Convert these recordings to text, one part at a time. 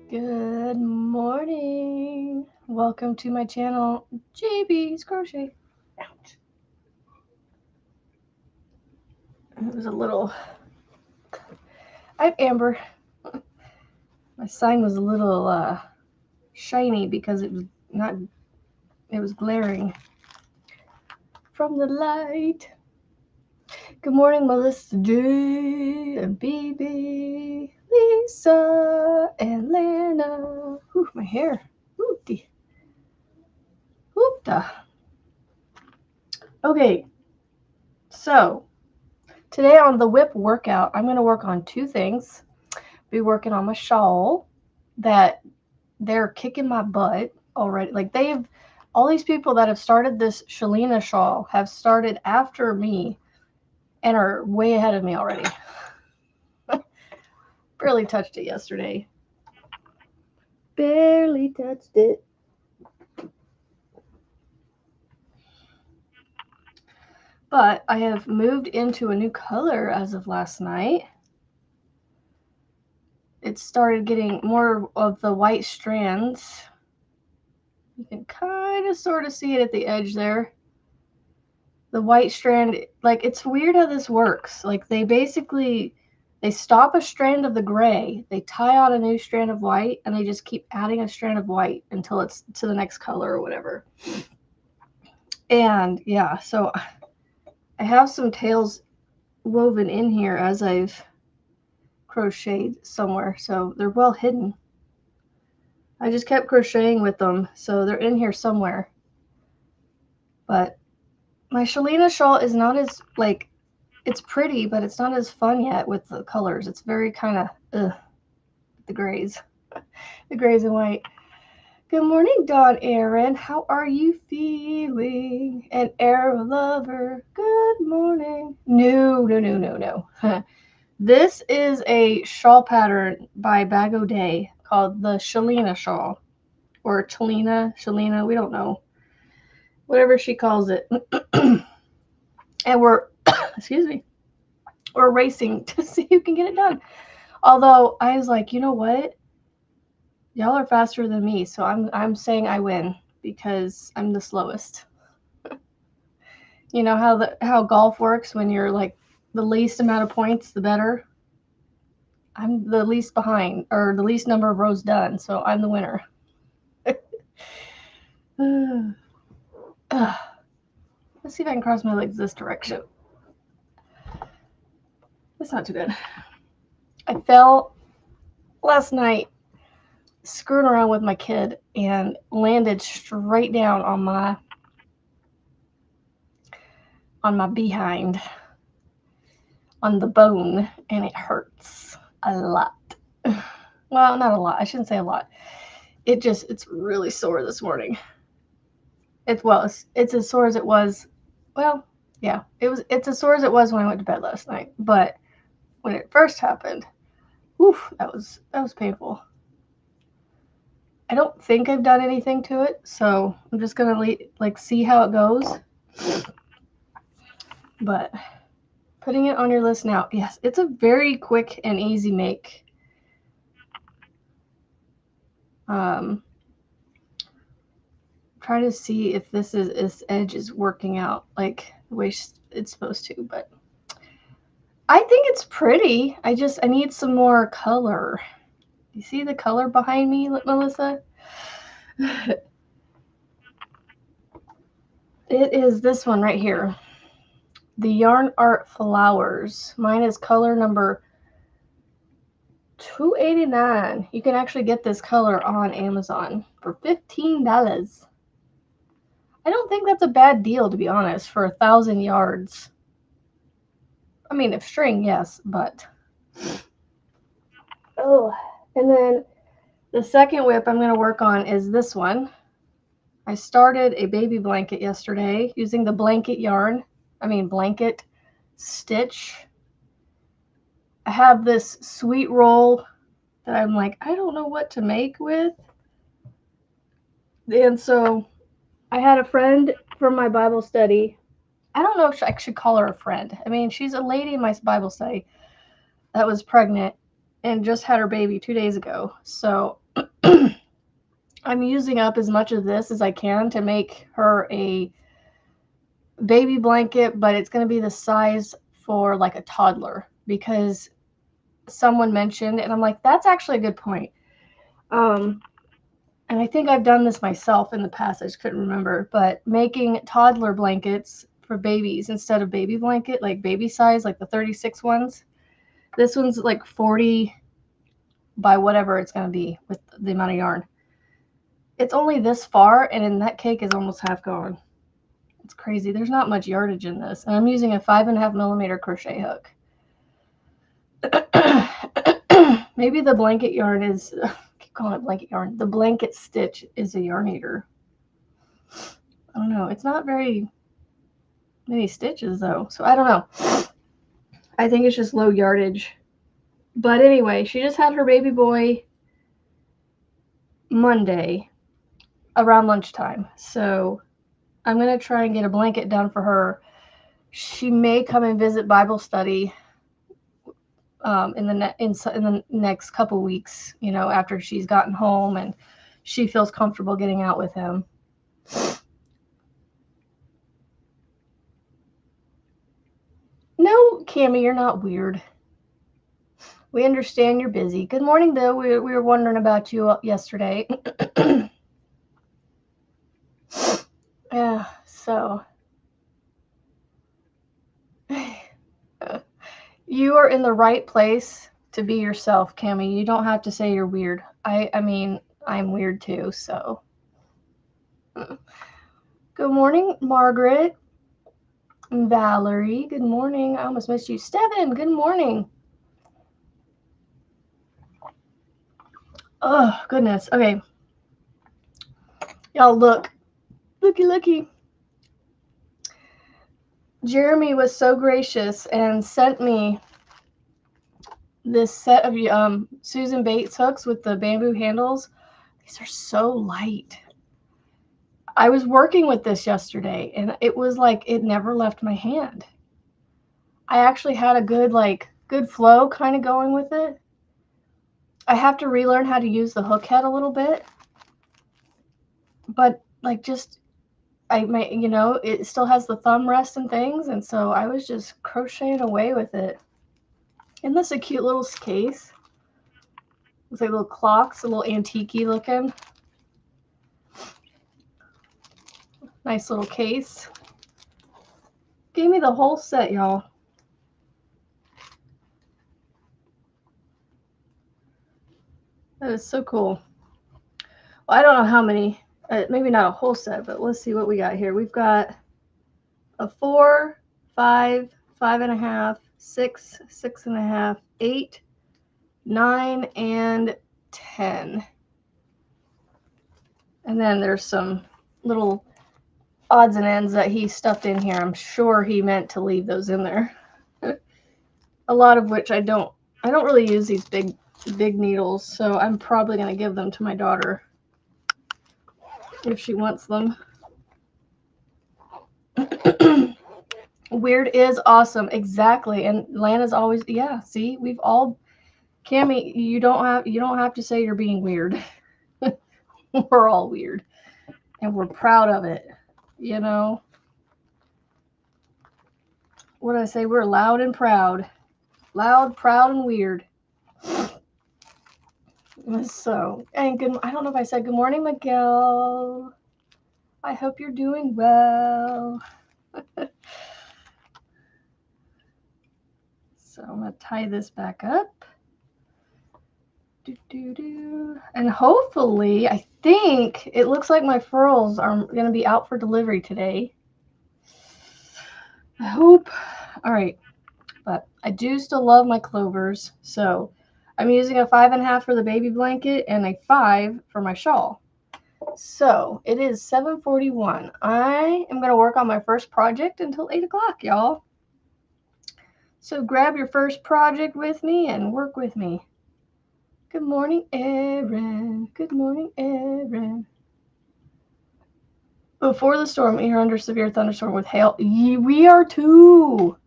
Good morning. Welcome to my channel, JB's Crochet. Ouch. It was a little... I'm Amber. My sign was a little shiny because it was glaring from the light. Good morning, Melissa J and BB, Lisa and Lana. Whew, my hair. Whoopty. Whoopta. Okay, so today on the WiP workout, I'm going to work on two things. Be working on my shawl that they're kicking my butt already. Like all these people that have started this Shalina shawl have started after me and are way ahead of me already. Barely touched it yesterday. Barely touched it. But I have moved into a new color as of last night. It started getting more of the white strands. You can kind of sort of see it at the edge there. The white strand, like, it's weird how this works. Like, they stop a strand of the gray, they tie on a new strand of white, and they just keep adding a strand of white until it's to the next color or whatever. And yeah, so I have some tails woven in here as I've crocheted somewhere, so they're well hidden. I just kept crocheting with them, so they're in here somewhere. But my Shalina shawl is not as, like, it's pretty, but it's not as fun yet with the colors. It's very kind of, the grays. The grays and white. Good morning, Dawn Erin. How are you feeling? And Arrow Lover, good morning. No. This is a shawl pattern by Bag O' Day called the Shalina shawl. Or Shalina, we don't know. Whatever she calls it. And we're, excuse me, we're racing to see who can get it done. Although I was like, you know what? Y'all are faster than me, so I'm saying I win because I'm the slowest. You know how golf works when you're like the least amount of points, the better. I'm the least behind, or the least number of rows done, so I'm the winner. Let's see if I can cross my legs this direction. That's not too good. I fell last night screwing around with my kid and landed straight down on my behind, on the bone, and it hurts a lot. Well, not a lot. I shouldn't say a lot. It's really sore this morning. It's as sore as it was. Well, yeah, it's as sore as it was when I went to bed last night. But when it first happened, oof, that was painful. I don't think I've done anything to it, so I'm just gonna see how it goes. But putting it on your list now, yes, it's a very quick and easy make. Try to see if this edge is working out like the way it's supposed to, but I think it's pretty. I need some more color. You see the color behind me, Melissa? It is this one right here. The Yarn Art Flowers. Mine is color number 289. You can actually get this color on Amazon for $15. I don't think that's a bad deal, to be honest, for 1,000 yards. I mean, if string, yes, but... Oh, and then the second WiP I'm going to work on is this one. I started a baby blanket yesterday using the blanket stitch. I have this sweet roll that I'm like, I don't know what to make with. And so I had a friend from my Bible study. I don't know if I should call her a friend. I mean, she's a lady in my Bible study that was pregnant and just had her baby 2 days ago. So I'm using up as much of this as I can to make her a baby blanket, but it's going to be the size for like a toddler, because someone mentioned, and I'm like, that's actually a good point. And I think I've done this myself in the past, I just couldn't remember, but making toddler blankets for babies instead of baby blanket, like baby size, like the 36 ones. This one's like 40 by whatever it's going to be with the amount of yarn. It's only this far, and then that cake is almost half gone. It's crazy. There's not much yardage in this, and I'm using a 5.5 millimeter crochet hook. Maybe the blanket yarn is, I keep calling it blanket yarn. The blanket stitch is a yarn eater. I don't know. It's not very many stitches though, so I don't know. I think it's just low yardage. But anyway, she just had her baby boy Monday around lunchtime, so I'm going to try and get a blanket done for her. She may come and visit Bible study in the next couple weeks, you know, after she's gotten home and she feels comfortable getting out with him. No, Cammie, you're not weird. We understand you're busy. Good morning, Bill. We were wondering about you yesterday. Yeah, so you are in the right place to be yourself, Cammie. You don't have to say you're weird. I mean, I'm weird too, so. Good morning, Margaret. Valerie, good morning. I almost missed you. Steven, good morning. Oh, goodness. Okay. Y'all look. Looky. Jeremy was so gracious and sent me this set of Susan Bates hooks with the bamboo handles. These are so light. I was working with this yesterday, and it was like it never left my hand. I actually had a good flow kind of going with it. I have to relearn how to use the hook head a little bit. But it still has the thumb rest and things, and so I was just crocheting away with it. Isn't this a cute little case? It's like little clocks, a little antique-y looking. Nice little case. Gave me the whole set, y'all. That is so cool. Well, I don't know how many, maybe not a whole set, but let's see what we got here. We've got a 4, 5, 5.5, 6, 6.5, 8, 9, and 10. And then there's some little odds and ends that he stuffed in here. I'm sure he meant to leave those in there. A lot of which I don't really use these big needles, so I'm probably going to give them to my daughter if she wants them. Weird is awesome. Exactly. And Lana's always, yeah, see, we've all, Cammie, you don't have to say you're being weird. We're all weird. And we're proud of it, you know. What did I say? We're loud and proud. Loud, proud, and weird. So, and good, I don't know if I said good morning, Miguel. I hope you're doing well. So I'm going to tie this back up. And hopefully, I think it looks like my furls are going to be out for delivery today. I hope. All right. But I do still love my clovers. So I'm using a 5.5 for the baby blanket and a 5 for my shawl. So it is 7:41. I am going to work on my first project until 8 o'clock, y'all. So grab your first project with me and work with me. Good morning, Erin. Good morning, Erin. Before the storm, we are under severe thunderstorm with hail. We are too.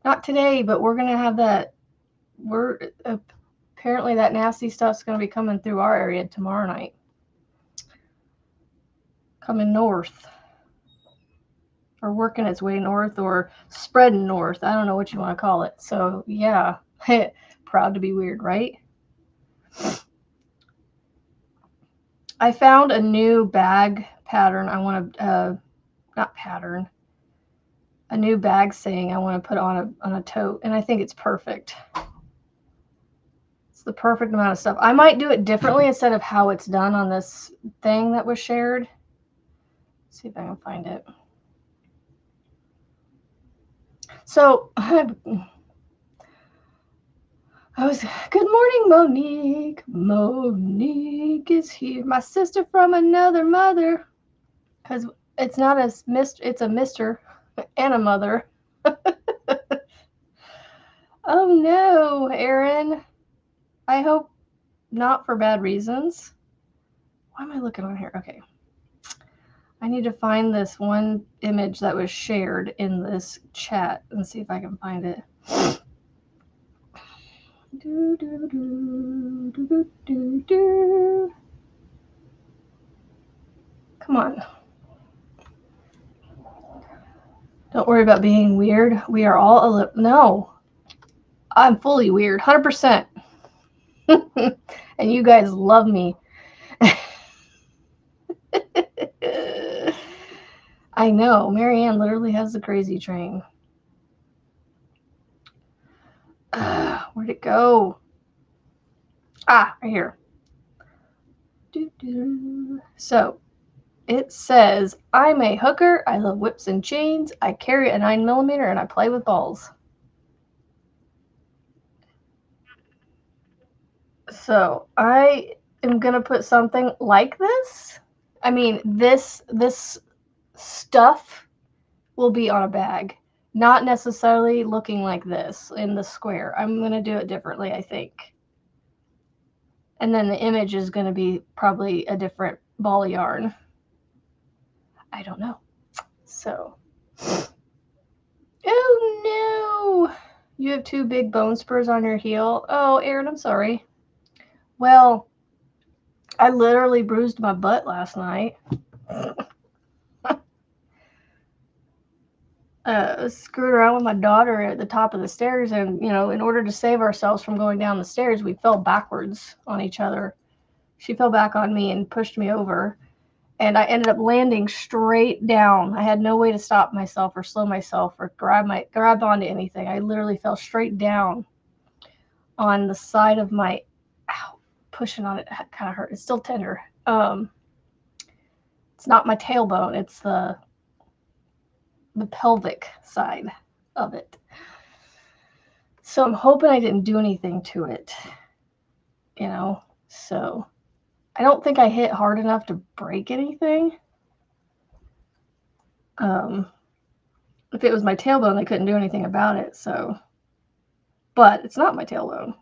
Not today, but we're going to have that. We're Apparently that nasty stuff's going to be coming through our area tomorrow night. Coming north. Or working its way north or spreading north. I don't know what you want to call it. So, yeah. Proud to be weird, right? I found a new bag pattern. I want to, not pattern, a new bag saying I want to put on a tote, and I think it's perfect. It's the perfect amount of stuff. I might do it differently instead of how it's done on this thing that was shared. Let's see if I can find it. So good morning, Monique. Monique is here. My sister from another mother. Because it's not a it's a Mr. and a mother. Oh no, Erin. I hope not for bad reasons. Why am I looking on here? Okay. I need to find this one image that was shared in this chat and see if I can find it. Come on. Don't worry about being weird. We are all no. I'm fully weird, 100%. And you guys love me. I know. Marianne literally has the crazy train. Where'd it go? Ah, right here. So it says, I'm a hooker. I love whips and chains. I carry a 9mm and I play with balls. So I am going to put something like this. I mean, this stuff will be on a bag. Not necessarily looking like this in the square. I'm going to do it differently, I think. And then the image is going to be probably a different ball of yarn. I don't know. So. Oh, no. You have 2 big bone spurs on your heel. Oh, Erin, I'm sorry. Well, I literally bruised my butt last night. Screwed around with my daughter at the top of the stairs, and in order to save ourselves from going down the stairs, we fell backwards on each other. She fell back on me and pushed me over, and I ended up landing straight down. I had no way to stop myself or slow myself or grab onto anything. I literally fell straight down on the side of my, ow, pushing on it kind of hurt. It's still tender. It's not my tailbone. It's the pelvic side of it. So I'm hoping I didn't do anything to it, so I don't think I hit hard enough to break anything. If it was my tailbone, they couldn't do anything about it, so, but it's not my tailbone.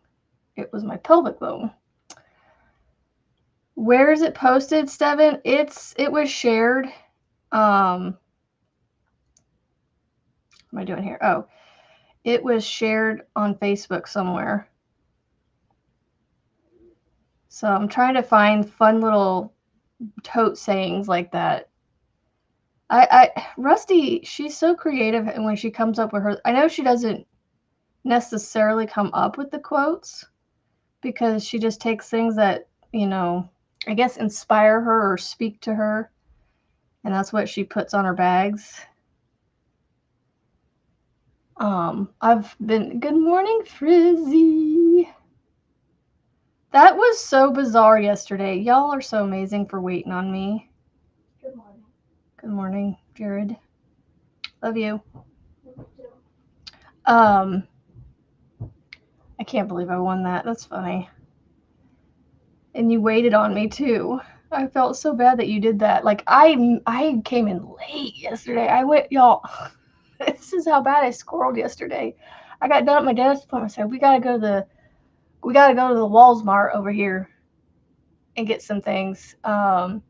It was my pelvic bone. Where is it posted, Steven? It was shared. What am I doing here? Oh, it was shared on Facebook somewhere. So I'm trying to find fun little tote sayings like that. Rusty, she's so creative, and when she comes up with her, I know she doesn't necessarily come up with the quotes because she just takes things that, I guess inspire her or speak to her, and that's what she puts on her bags. Good morning, Frizzy. That was so bizarre yesterday. Y'all are so amazing for waiting on me. Good morning. Good morning, Jared. Love you. I can't believe I won that. That's funny. And you waited on me too. I felt so bad that you did that. Like I came in late yesterday. Y'all, this is how bad I squirreled yesterday. I got done at my dentist appointment. I said, we gotta go to the Walmart over here and get some things. And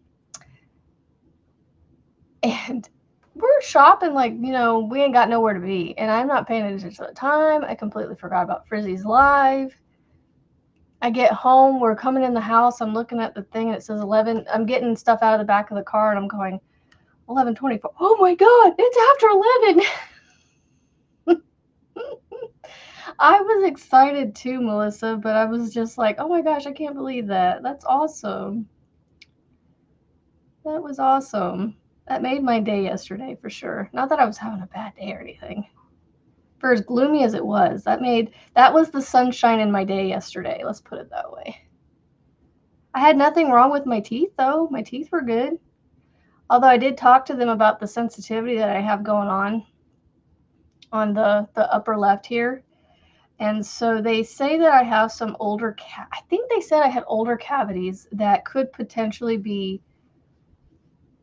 we're shopping like, we ain't got nowhere to be. And I'm not paying attention to the time. I completely forgot about Frizzy's live. I get home, we're coming in the house, I'm looking at the thing and it says 11. I'm getting stuff out of the back of the car and I'm going, 11:24. Oh my God, it's after 11. I was excited too, Melissa, but I was just like, oh my gosh, I can't believe that. That's awesome. That was awesome. That made my day yesterday for sure. Not that I was having a bad day or anything. For as gloomy as it was, that was the sunshine in my day yesterday. Let's put it that way. I had nothing wrong with my teeth though. My teeth were good. Although I did talk to them about the sensitivity that I have going on the upper left here. And so they say that I have some older, I think they said I had older cavities that could potentially be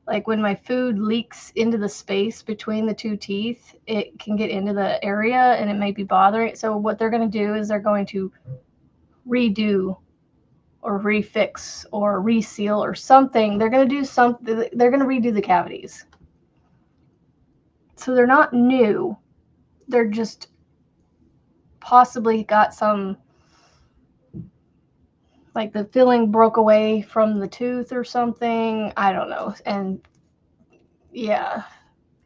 like when my food leaks into the space between the two teeth, it can get into the area and it may be bothering. So what they're going to do is they're going to redo or refix or reseal or something. They're going to do something. They're going to redo the cavities. So they're not new. They're just possibly got some, like the filling broke away from the tooth or something. I don't know. And yeah,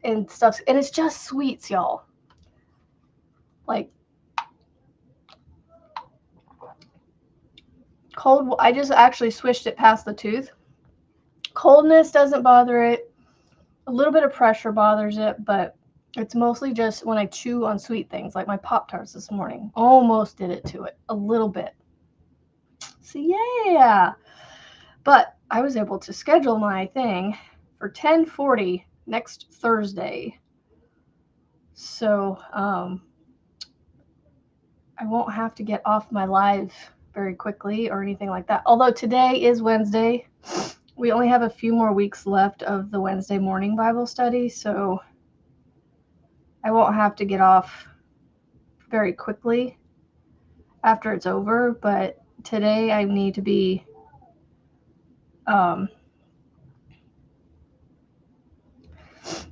and stuff. And it's just sweets, y'all. Like cold, I just actually swished it past the tooth. Coldness doesn't bother it. A little bit of pressure bothers it, but it's mostly just when I chew on sweet things, like my Pop-Tarts this morning. Almost did it to it, a little bit. So yeah. But I was able to schedule my thing for 10:40 next Thursday. So I won't have to get off my live very quickly or anything like that. Although today is Wednesday. We only have a few more weeks left of the Wednesday morning Bible study, so I won't have to get off very quickly after it's over. But today I need to be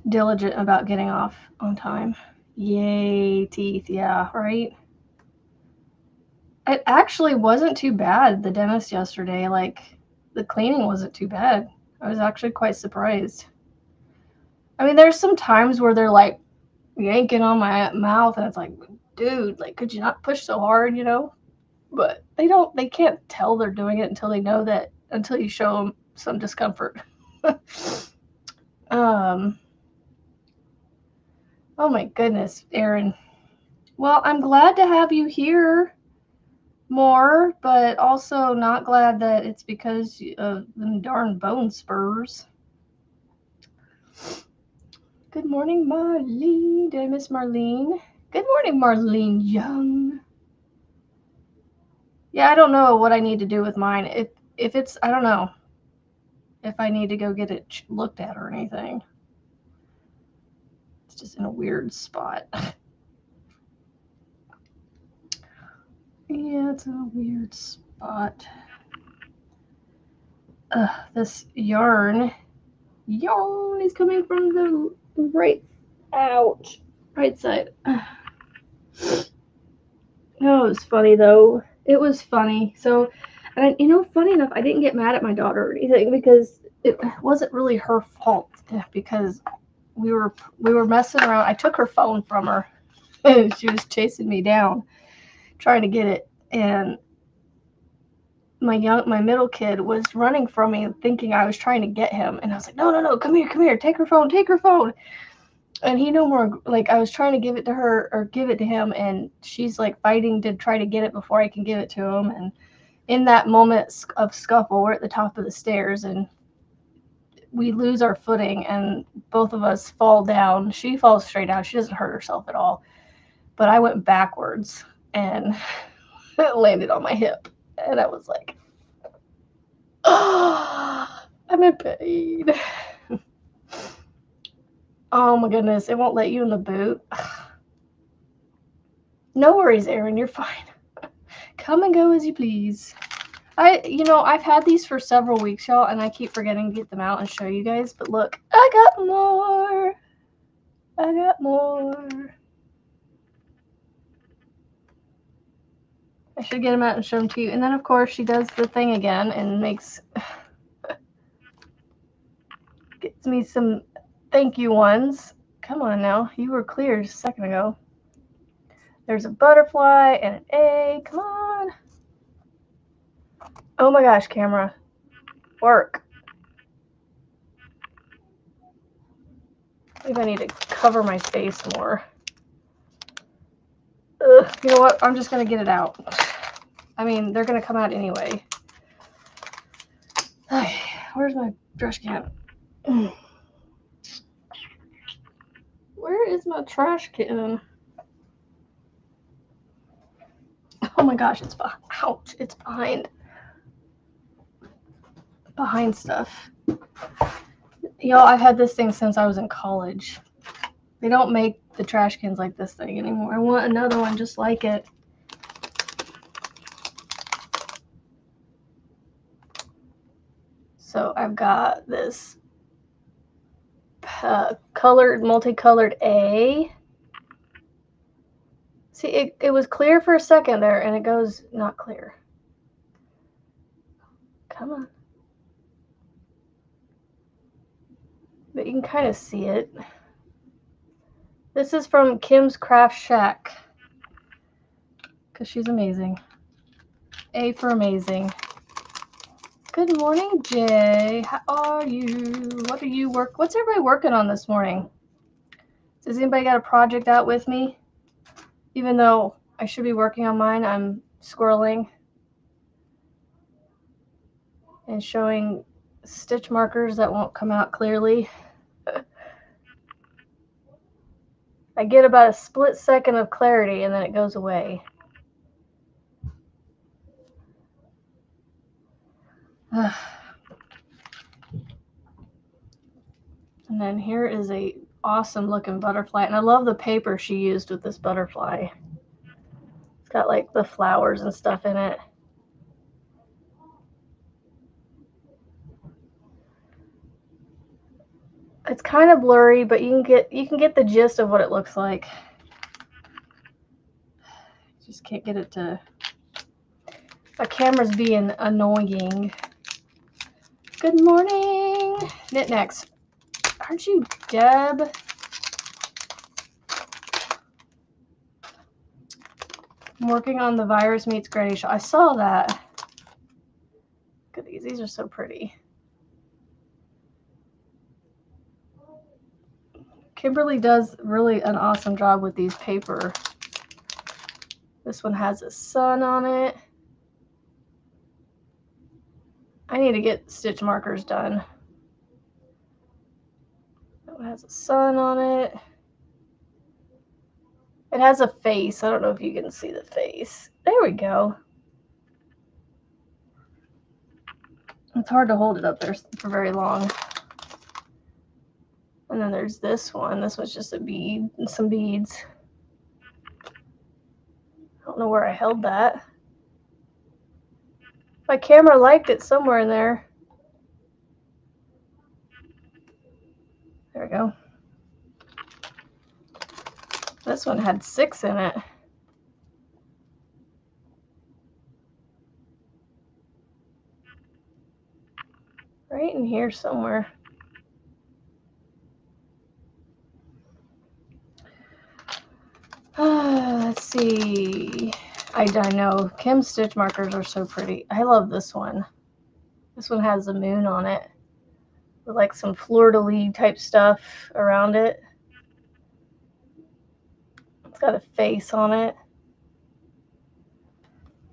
diligent about getting off on time. Yay, teeth. Yeah, right? It actually wasn't too bad, the dentist yesterday. Like, the cleaning wasn't too bad. I was actually quite surprised. I mean, there's some times where they're like yanking on my mouth and it's like, dude, like, could you not push so hard, you know? But they can't tell they're doing it until they know that, until you show them some discomfort. Oh my goodness, Erin. Well, I'm glad to have you here more, but also not glad that it's because of them darn bone spurs. Good morning, Marlene. Did I miss Marlene? Good morning, Marlene Young. Yeah, I don't know what I need to do with mine. If it's, I don't know if I need to go get it looked at or anything. It's just in a weird spot. Yeah, it's in a weird spot. This yarn is coming from the right side. No, it was funny though. It was funny. So, and funny enough, I didn't get mad at my daughter or anything because it wasn't really her fault. Because we were messing around. I took her phone from her. She was chasing me down, trying to get it, and my middle kid was running from me, thinking I was trying to get him, and I was like, no, come here, take her phone. And he no more, like, I was trying to give it to her or give it to him, and she's like fighting to try to get it before I can give it to him. And in that moment of scuffle, we're at the top of the stairs and we lose our footing and both of us fall down. She falls straight down. She doesn't hurt herself at all. But I went backwards and it landed on my hip. And I was like, oh, I'm in pain. Oh my goodness, it won't let you in the boot. No worries, Erin, you're fine. Come and go as you please. I've had these for several weeks, y'all, and I keep forgetting to get them out and show you guys. But look, I got more. I should get them out and show them to you. And then, of course, she does the thing again and gets me some thank you ones. Come on now. You were clear just a second ago. There's a butterfly and an A. Come on. Oh my gosh, camera. Work. Maybe I need to cover my face more. Ugh, you know what? I'm just going to get it out. I mean, they're going to come out anyway. Okay, where's my trash can? Where is my trash can? Oh my gosh, it's behind. Ouch, it's behind stuff. Y'all, I've had this thing since I was in college. They don't make the trash cans like this thing anymore. I want another one just like it. So I've got this multicolored A. See, it was clear for a second there, and it goes not clear. Come on. But you can kind of see it. This is from Kim's Craft Shack. Because she's amazing. A for amazing. Good morning, Jay. How are you? What's everybody working on this morning? Does anybody got a project out with me? Even though I should be working on mine, I'm squirreling and showing stitch markers that won't come out clearly. I get about a split second of clarity and then it goes away. And then here is a awesome looking butterfly, and I love the paper she used with this butterfly. It's got like the flowers and stuff in it. It's kind of blurry, but you can get the gist of what it looks like. Just can't get it to. My camera's being annoying. Good morning, Knitnecks. Aren't you Deb? I'm working on the Virus Meets Granny show. I saw that. Look at these. These are so pretty. Kimberly does really an awesome job with these paper. This one has a sun on it. I need to get stitch markers done. That one has a sun on it. It has a face. I don't know if you can see the face. There we go. It's hard to hold it up there for very long. And then there's this one. This one's just a bead and some beads. I don't know where I held that. My camera liked it somewhere in there. There we go. This one had 6 in it. Right in here somewhere. Let's see. I know. Kim's stitch markers are so pretty. I love this one. This one has a moon on it with like some fleur-de-lis type stuff around it. It's got a face on it.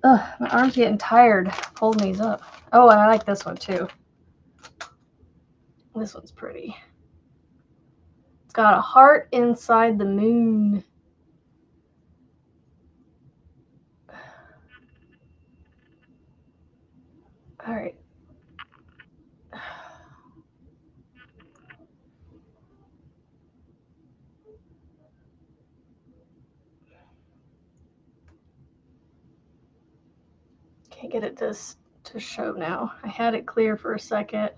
Ugh, my arm's getting tired holding these up. Oh, and I like this one too. This one's pretty. It's got a heart inside the moon. All right. Can't get it to show now. I had it clear for a second.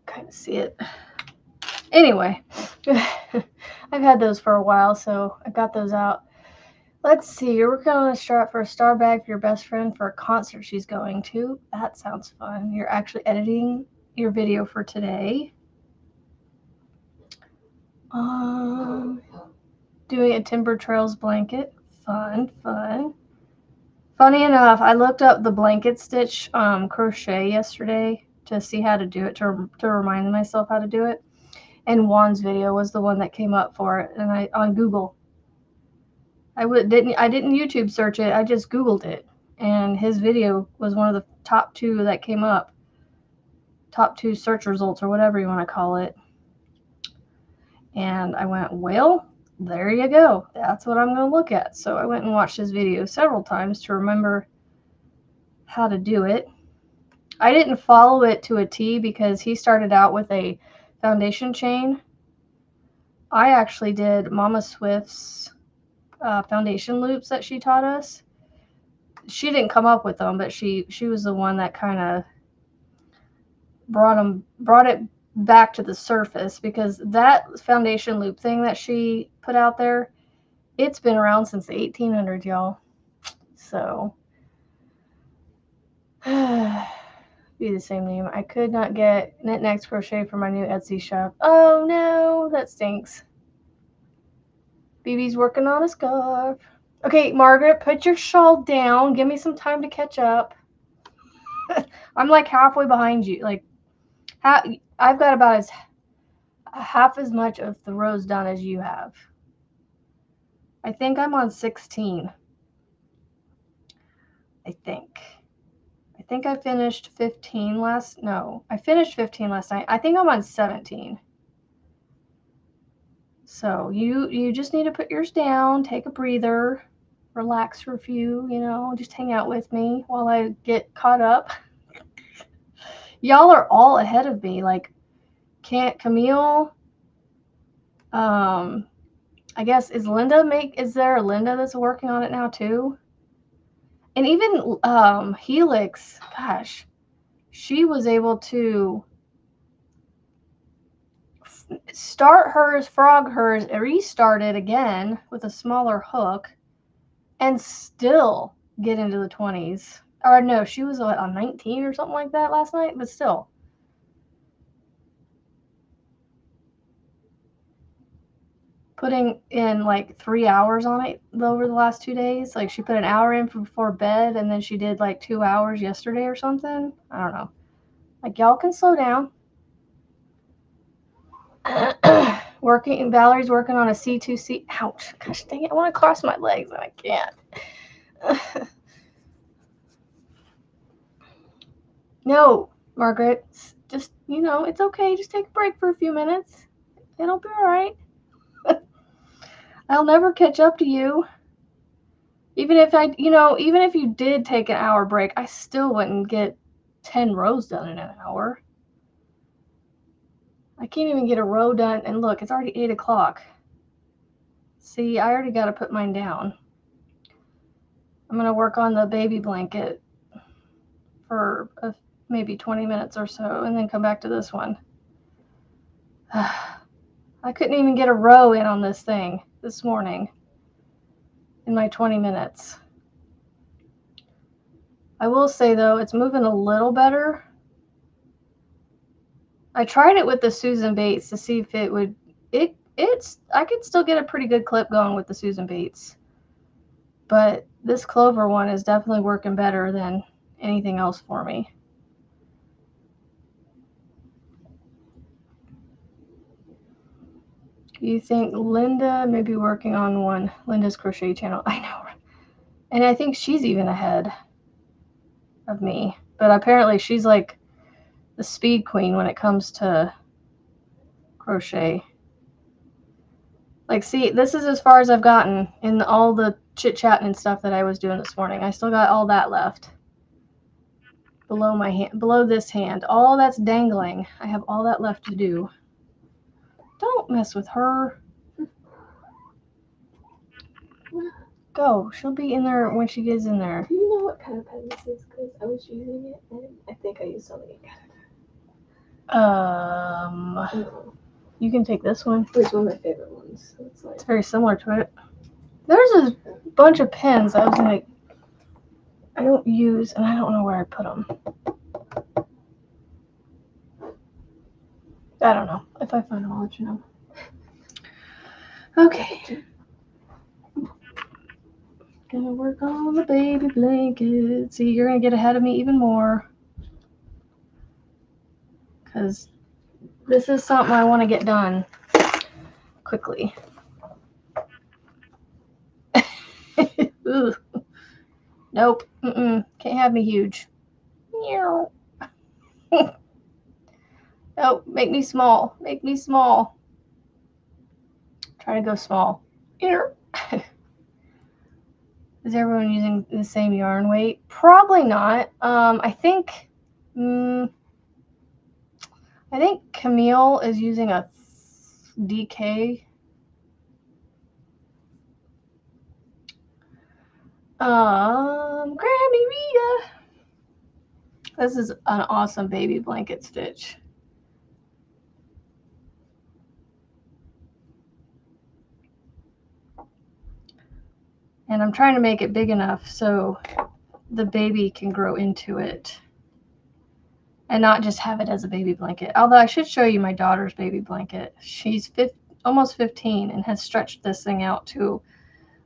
Kind of see it. Anyway, I've had those for a while, so I got those out. Let's see, you're working on a strap for a star bag for your best friend for a concert she's going to. That sounds fun. You're actually editing your video for today. Doing a Timber Trails blanket. Fun, fun. Funny enough, I looked up the blanket stitch crochet yesterday to see how to do it, to remind myself how to do it. And Juan's video was the one that came up for it, and on Google. I didn't YouTube search it. I just Googled it, and his video was one of the top 2 that came up. Top 2 search results, or whatever you want to call it. And I went, well, there you go. That's what I'm going to look at. So I went and watched his video several times to remember how to do it. I didn't follow it to a T because he started out with a foundation chain. I actually did Mama Swift's foundation loops that she taught us. She didn't come up with them, but she was the one that kind of brought it back to the surface, because that foundation loop thing that she put out there, it's been around since the 1800s, y'all. So be the same name. I could not get Knit Next Crochet for my new Etsy shop. Oh no, that stinks. BB's working on a scarf. Okay, Margaret, put your shawl down. Give me some time to catch up. I'm like halfway behind you. Like, I've got about half as much of the rows done as you have. I think I'm on 16. I think I finished 15 I finished 15 last night. I think I'm on 17. So you just need to put yours down, take a breather, relax for a few, just hang out with me while I get caught up. Y'all are all ahead of me. Like, Camille, I guess, is there a Linda that's working on it now too? And even Helix, gosh, she was able to start hers, frog hers, restart it again with a smaller hook, and still get into the 20s. Or no, she was on 19 or something like that last night, but still. Putting in like 3 hours on it over the last 2 days. Like, she put an hour in before bed, and then she did like 2 hours yesterday or something. I don't know. Like, y'all can slow down. Valerie's working on a C2C. Ouch. Gosh dang it. I want to cross my legs and I can't. No, Margaret. Just, it's okay. Just take a break for a few minutes. It'll be all right. I'll never catch up to you. Even if you did take an hour break, I still wouldn't get 10 rows done in an hour. I can't even get a row done. And look, it's already 8 o'clock. See, I already got to put mine down. I'm going to work on the baby blanket for maybe 20 minutes or so, and then come back to this one. I couldn't even get a row in on this thing this morning in my 20 minutes. I will say, though, it's moving a little better. I tried it with the Susan Bates to see if it would... I could still get a pretty good clip going with the Susan Bates. But this Clover one is definitely working better than anything else for me. You think Linda may be working on one? Linda's crochet channel. I know. And I think she's even ahead of me. But apparently she's like the speed queen when it comes to crochet. Like, see, this is as far as I've gotten in all the chit-chatting and stuff that I was doing this morning. I still got all that left. Below my hand, below this hand. All that's dangling. I have all that left to do. Don't mess with her. Go. She'll be in there when she gets in there. Do you know what kind of pen this is? Because I was using it and I think I used something in Canada. No. You can take this one. It's one of my favorite ones. So it's like It's very similar to it. There's a bunch of pins I don't use, and I don't know where I put them. I don't know. If I find them, I'll let you know. Okay. Gonna work on the baby blanket. See, you're gonna get ahead of me even more. Because this is something I want to get done quickly. Nope. Can't have me huge. Nope. Make me small. Make me small. Try to go small. Is everyone using the same yarn weight? Probably not. I think Camille is using a DK. Grammy Rita. This is an awesome baby blanket stitch. And I'm trying to make it big enough so the baby can grow into it and not just have it as a baby blanket. Although I should show you my daughter's baby blanket. She's almost 15 and has stretched this thing out to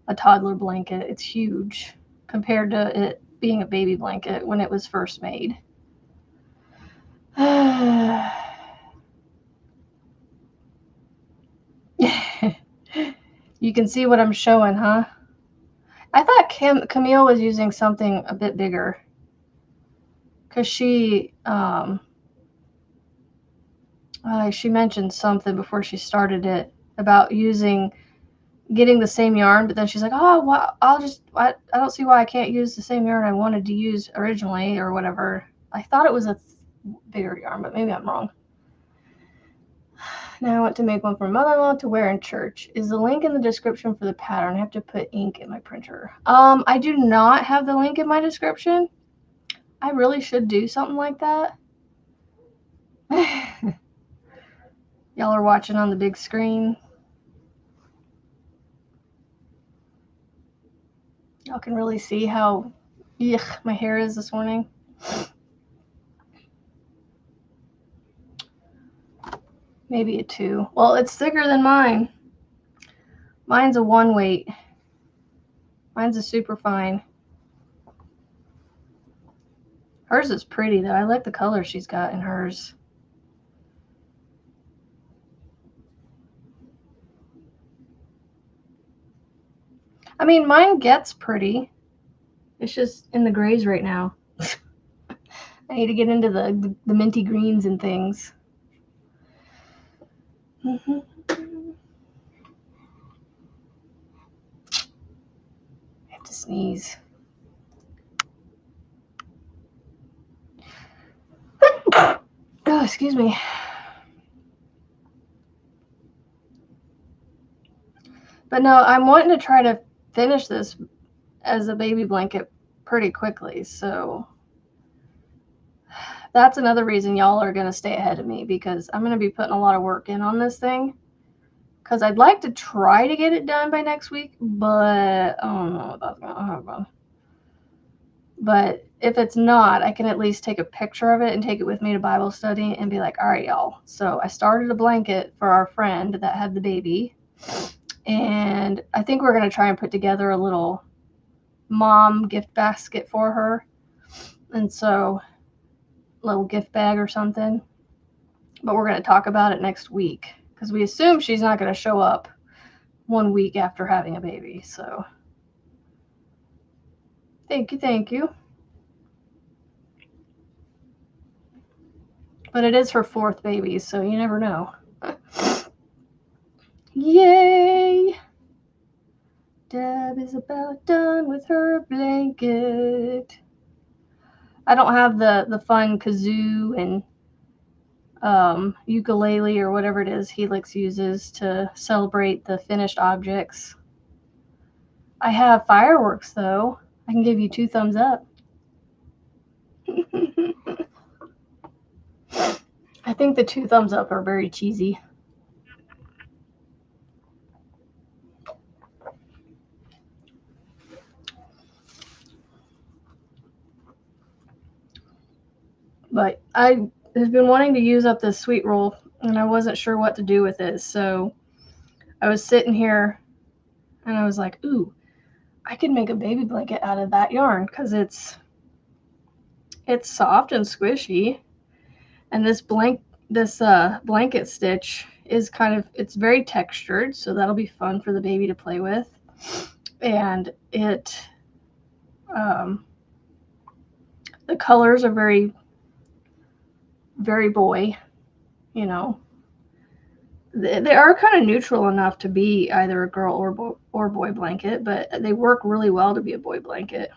a toddler blanket. It's huge compared to it being a baby blanket when it was first made. You can see what I'm showing, huh? I thought Camille was using something a bit bigger because she mentioned something before she started it about getting the same yarn, but then she's like, oh, well, I don't see why I can't use the same yarn I wanted to use originally or whatever. I thought it was a bigger yarn, but maybe I'm wrong. Now I want to make one for mother-in-law to wear in church. Is the link in the description for the pattern? I have to put ink in my printer. I do not have the link in my description. I really should do something like that. Y'all are watching on the big screen. Y'all can really see how my hair is this morning. Maybe a 2. Well, it's thicker than mine. Mine's a 1 weight. Mine's a super fine. Hers is pretty though. I like the color she's got in hers. I mean, mine gets pretty. It's just in the grays right now. I need to get into the minty greens and things. I have to sneeze. Oh, excuse me. But no, I'm wanting to try to finish this as a baby blanket pretty quickly. So that's another reason y'all are going to stay ahead of me, because I'm going to be putting a lot of work in on this thing. Because I'd like to try to get it done by next week, but I don't know if that's going to happen. But if it's not, I can at least take a picture of it and take it with me to Bible study and be like, all right, y'all. So I started a blanket for our friend that had the baby. And I think we're going to try and put together a little mom gift basket for her. And so a little gift bag or something. But we're going to talk about it next week, because we assume she's not going to show up 1 week after having a baby. So thank you. But it is her 4th baby, so you never know. Yay! Deb is about done with her blanket. I don't have the fun kazoo and ukulele or whatever it is Helix uses to celebrate the finished objects. I have fireworks though. I can give you 2 thumbs up. I think the 2 thumbs up are very cheesy. But I have been wanting to use up this sweet roll, and I wasn't sure what to do with it. So I was sitting here, and I was like, ooh, I could make a baby blanket out of that yarn because it's soft and squishy, and this blanket stitch is it's very textured, so that'll be fun for the baby to play with. And it the colors are very, very boy, you know. They are kind of neutral enough to be either a girl or boy blanket, but they work really well to be a boy blanket.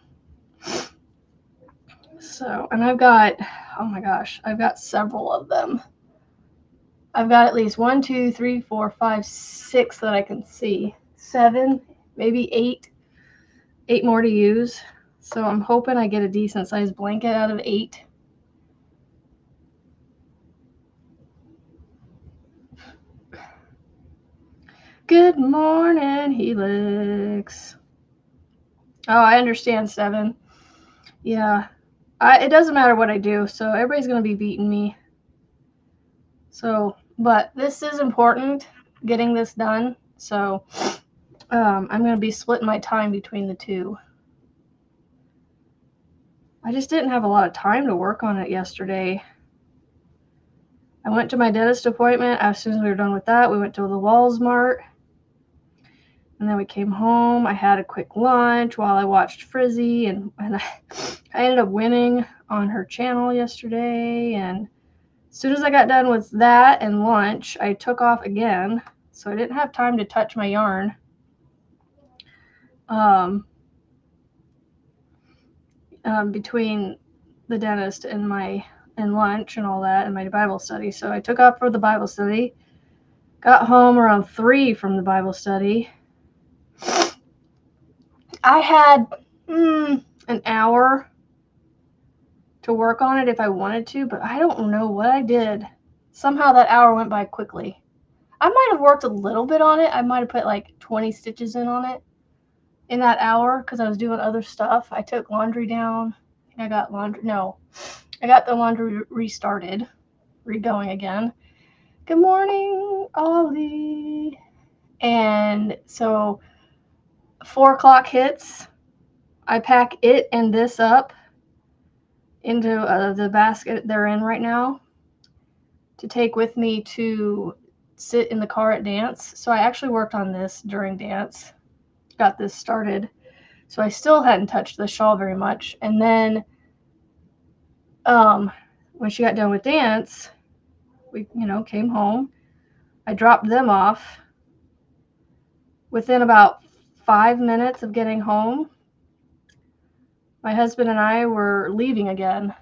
So, and I've got, oh my gosh, I've got several of them. I've got at least 1, 2, 3, 4, 5, 6 that I can see. 7, maybe 8 more to use. So I'm hoping I get a decent sized blanket out of 8. Good morning, Helix. Oh, I understand, 7. Yeah. It doesn't matter what I do, so everybody's going to be beating me. So, but this is important, getting this done. So, I'm going to be splitting my time between the two. I just didn't have a lot of time to work on it yesterday. I went to my dentist appointment. As soon as we were done with that, we went to the Walmart. And then we came home. I had a quick lunch while I watched Frizzy, and I ended up winning on her channel yesterday. And as soon as I got done with that and lunch, I took off again. So I didn't have time to touch my yarn. Between the dentist and lunch and all that and my Bible study. So I took off for the Bible study. Got home around 3 from the Bible study. I had an hour to work on it if I wanted to, but I don't know what I did. Somehow that hour went by quickly. I might have worked a little bit on it. I might have put like 20 stitches in on it in that hour because I was doing other stuff. I took laundry down. I got the laundry restarted, regoing again. Good morning, Ollie. And so 4 o'clock hits. I pack it and this up into the basket they're in right now to take with me to sit in the car at dance. So I actually worked on this during dance, got this started. So I still hadn't touched the shawl very much. And then when she got done with dance, we came home. I dropped them off. Within about 5 minutes of getting home, my husband and I were leaving again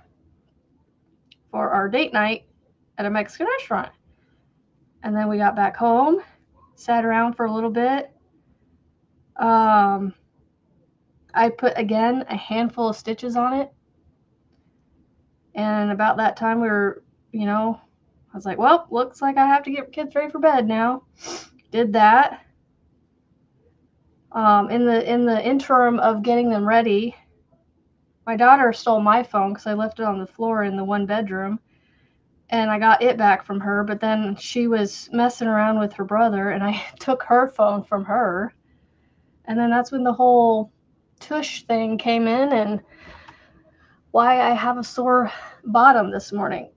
for our date night at a Mexican restaurant. And then we got back home, sat around for a little bit. I put, again, a handful of stitches on it. And about that time we were, I was like, well, looks like I have to get kids ready for bed now. Did that. In the interim of getting them ready, my daughter stole my phone because I left it on the floor in the one bedroom, and I got it back from her, but then she was messing around with her brother, and I took her phone from her, and then that's when the whole tush thing came in, and why I have a sore bottom this morning.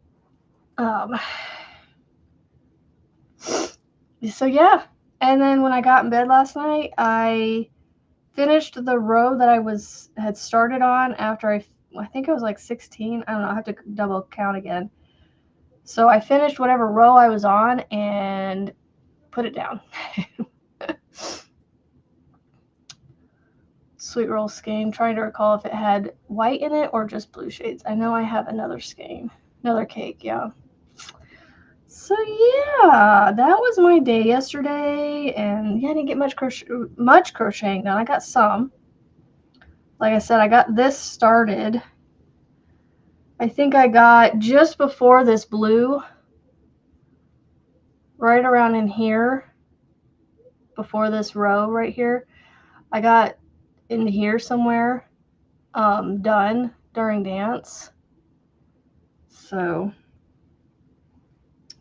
So yeah, and then when I got in bed last night, I finished the row that I had started on after I think it was like 16. I don't know. I have to double count again. So I finished whatever row I was on and put it down. Sweet roll skein. Trying to recall if it had white in it or just blue shades. I know I have another skein, another cake. Yeah. So yeah, that was my day yesterday, and yeah, I didn't get much crocheting done. I got some. Like I said, I got this started. I think I got just before this blue, right around in here, before this row right here. I got in here somewhere, done during dance. So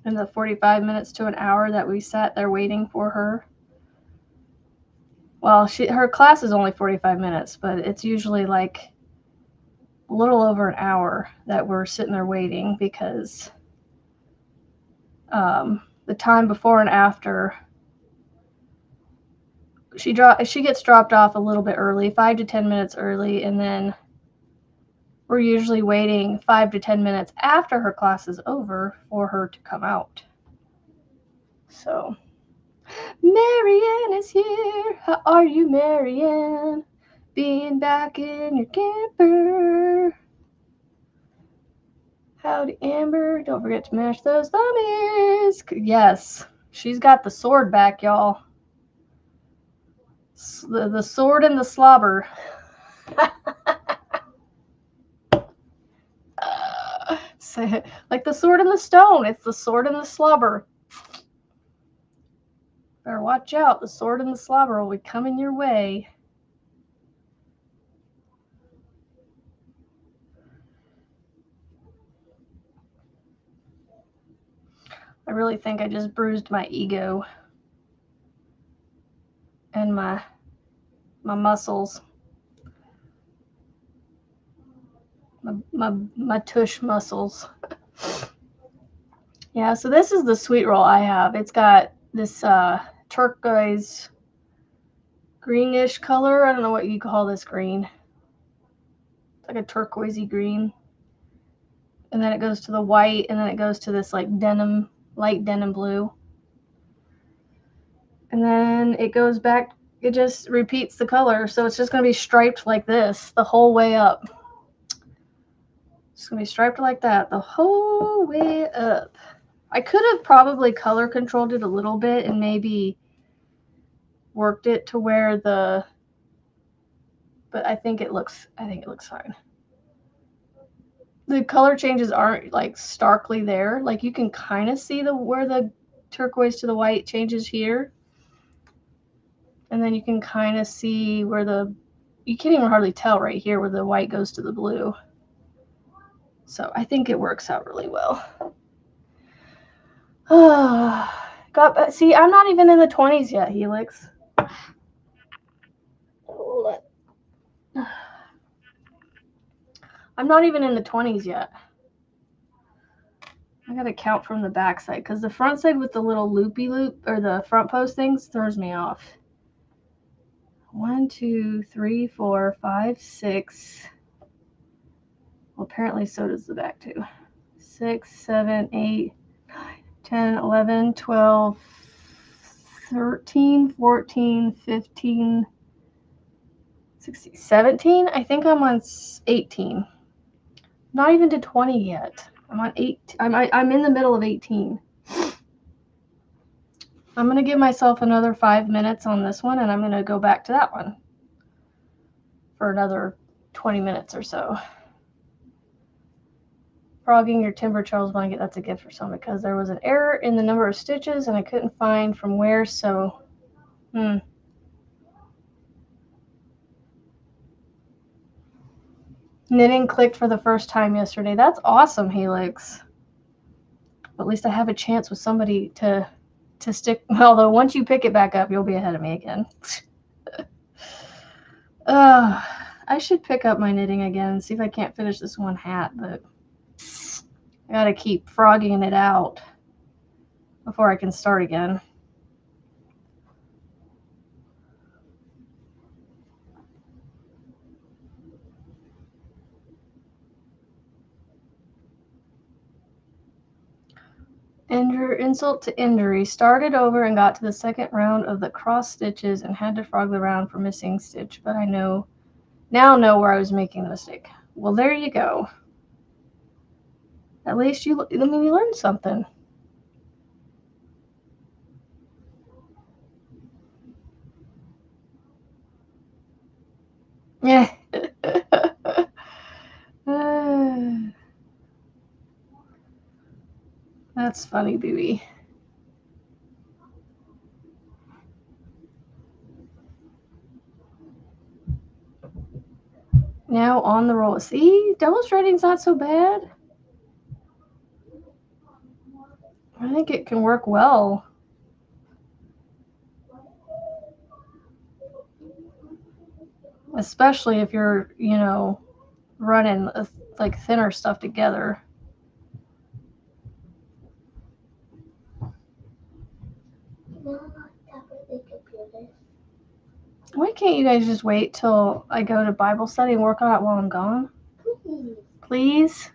in the 45 minutes to an hour that we sat there waiting for her, well, her class is only 45 minutes, but it's usually like a little over an hour that we're sitting there waiting because the time before and after, she gets dropped off a little bit early, 5 to 10 minutes early, and then we're usually waiting 5 to 10 minutes after her class is over for her to come out. So, Marianne is here. How are you, Marianne? Being back in your camper. Howdy, Amber. Don't forget to mash those thummies. Yes, she's got the sword back, y'all. The sword and the slobber. Say it like the sword and the stone. It's the sword and the slobber. Better watch out. The sword and the slobber will be coming your way. I really think I just bruised my ego and my muscles. My tush muscles. Yeah, so this is the sweet roll I have. It's got this turquoise greenish color. I don't know what you call this green. It's like a turquoisey green. And then it goes to the white, and then it goes to this like denim, light denim blue. And then it goes back, it just repeats the color. So it's just going to be striped like this the whole way up. It's going to be striped like that the whole way up. I could have probably color controlled it a little bit and maybe worked it to where but I think it looks fine. The color changes aren't like starkly there. Like you can kind of see where the turquoise to the white changes here. And then you can kind of see where you can't even hardly tell right here where the white goes to the blue. So I think it works out really well. See, I'm not even in the 20s yet, Helix. I'm not even in the 20s yet. I gotta count from the back side because the front side with the little loopy loop or the front post things throws me off. 1, 2, 3, 4, 5, 6. Well, apparently so does the back too. 6, 7, 8, 9, 10, 11, 12, 13, 14, 15, 16, 17. I think I'm on 18. Not even to 20 yet. I'm on 8. I'm in the middle of 18. I'm going to give myself another 5 minutes on this one, and I'm going to go back to that one for another 20 minutes or so. Frogging your timber Charles blanket, that's a gift for someone because there was an error in the number of stitches and I couldn't find from where, so Knitting clicked for the first time yesterday. That's awesome, Helix. At least I have a chance with somebody to stick. Although once you pick it back up, you'll be ahead of me again. I should pick up my knitting again and see if I can't finish this one hat, but I gotta keep frogging it out before I can start again. Insult to injury. Started over and got to the second round of the cross stitches and had to frog the round for missing stitch, but I now know where I was making the mistake. Well, there you go. At least you learned something. Yeah. That's funny, baby. Now on the roll. See, double threading's not so bad. I think it can work well. Especially if you're, you know, running like thinner stuff together. Why can't you guys just wait till I go to Bible study and work on it while I'm gone? Please?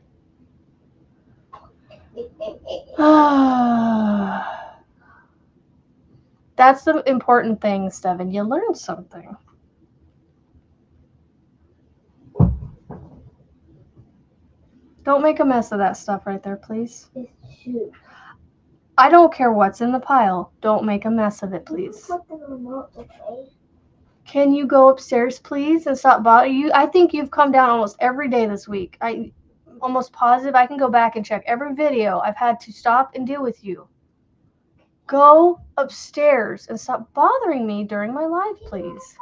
That's the important thing, Steven. You learned something. Don't make a mess of that stuff right there, please. I don't care what's in the pile. Don't make a mess of it, please. Can you go upstairs, please, and stop bothering you? I think you've come down almost every day this week. I'm almost positive. I can go back and check every video. I've had to stop and deal with you. Go upstairs and stop bothering me during my live, please.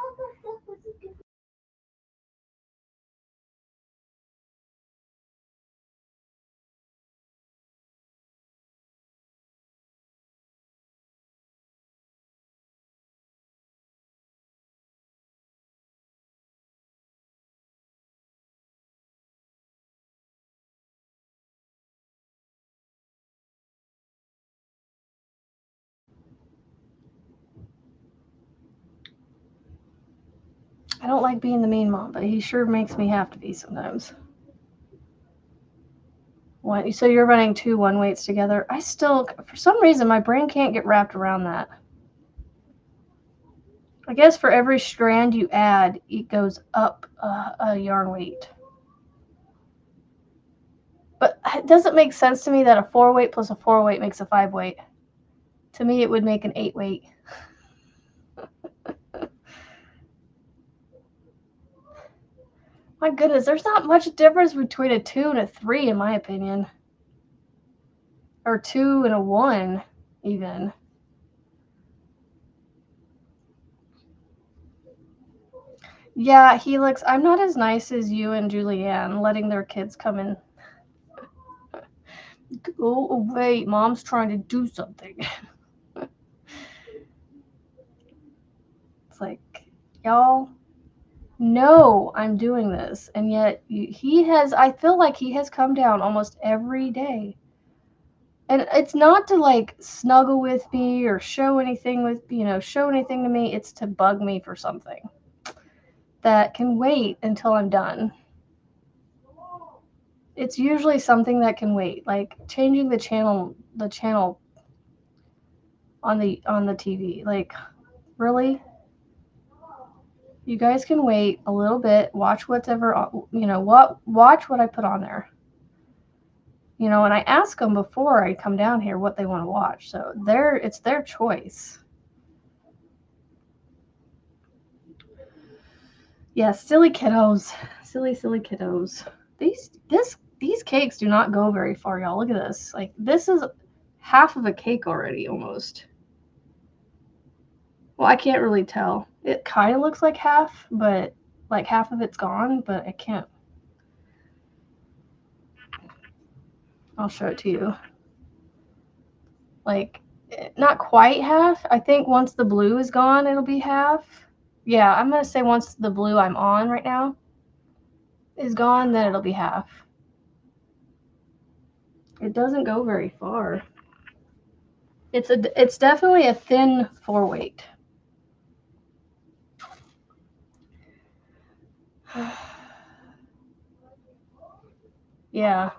I don't like being the mean mom, but he sure makes me have to be sometimes. What? So you're running 2 1 weights together? I still, for some reason, my brain can't get wrapped around that. I guess for every strand you add, it goes up a yarn weight. But it doesn't make sense to me that a 4 weight plus a 4 weight makes a 5 weight. To me, it would make an 8 weight. My goodness, there's not much difference between a 2 and a 3, in my opinion. Or 2 and a 1, even. Yeah, Helix, I'm not as nice as you and Julianne, letting their kids come in. Go away, Mom's trying to do something. It's like, y'all know I'm doing this, and yet I feel like he has come down almost every day. And it's not to like snuggle with me or show anything to me. It's to bug me for something that can wait until I'm done. It's usually something that can wait, like changing the channel on the TV. Like, really? You guys can wait a little bit, watch whatever, watch what I put on there. And I ask them before I come down here what they want to watch. So it's their choice. Yeah, silly kiddos. Silly kiddos. These cakes do not go very far, y'all. Look at this. Like, this is half of a cake already, almost. Well, I can't really tell. It kind of looks like half, but like half of it's gone, but I can't. I'll show it to you. Like, not quite half. I think once the blue is gone, it'll be half. Yeah, I'm going to say once the blue I'm on right now is gone, then it'll be half. It doesn't go very far. It's definitely a thin 4 weight. Yeah.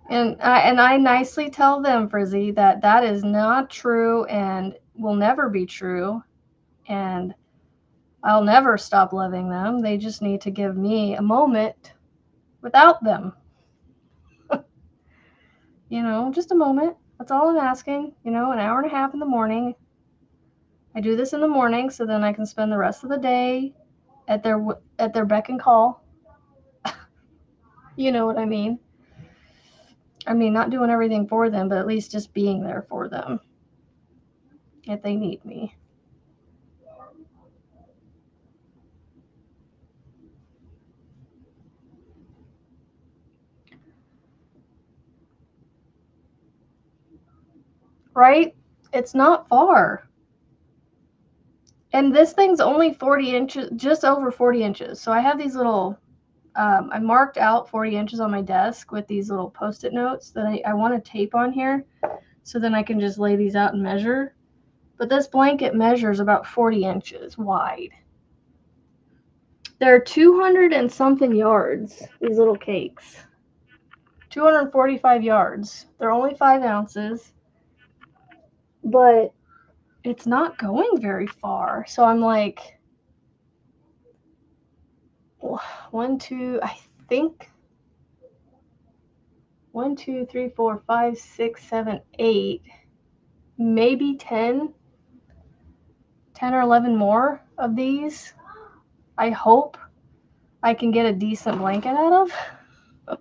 And I nicely tell them, Frizzy, that is not true and will never be true, and I'll never stop loving them. They just need to give me a moment without them. Just a moment. That's all I'm asking. An hour and a half in the morning. I do this in the morning so then I can spend the rest of the day at their beck and call. You know what I mean? I mean, not doing everything for them, but at least just being there for them if they need me. right? It's not far. And this thing's only 40 inches, just over 40 inches. So I have these little, I marked out 40 inches on my desk with these little Post-it notes that I want to tape on here. So then I can just lay these out and measure. But this blanket measures about 40 inches wide. They're 200 and something yards, these little cakes. 245 yards. They're only 5 ounces. But it's not going very far. So I'm like, 1, 2, I think 1, 2, 3, 4, 5, 6, 7, 8, maybe 10 or 11 more of these. I hope I can get a decent blanket out of.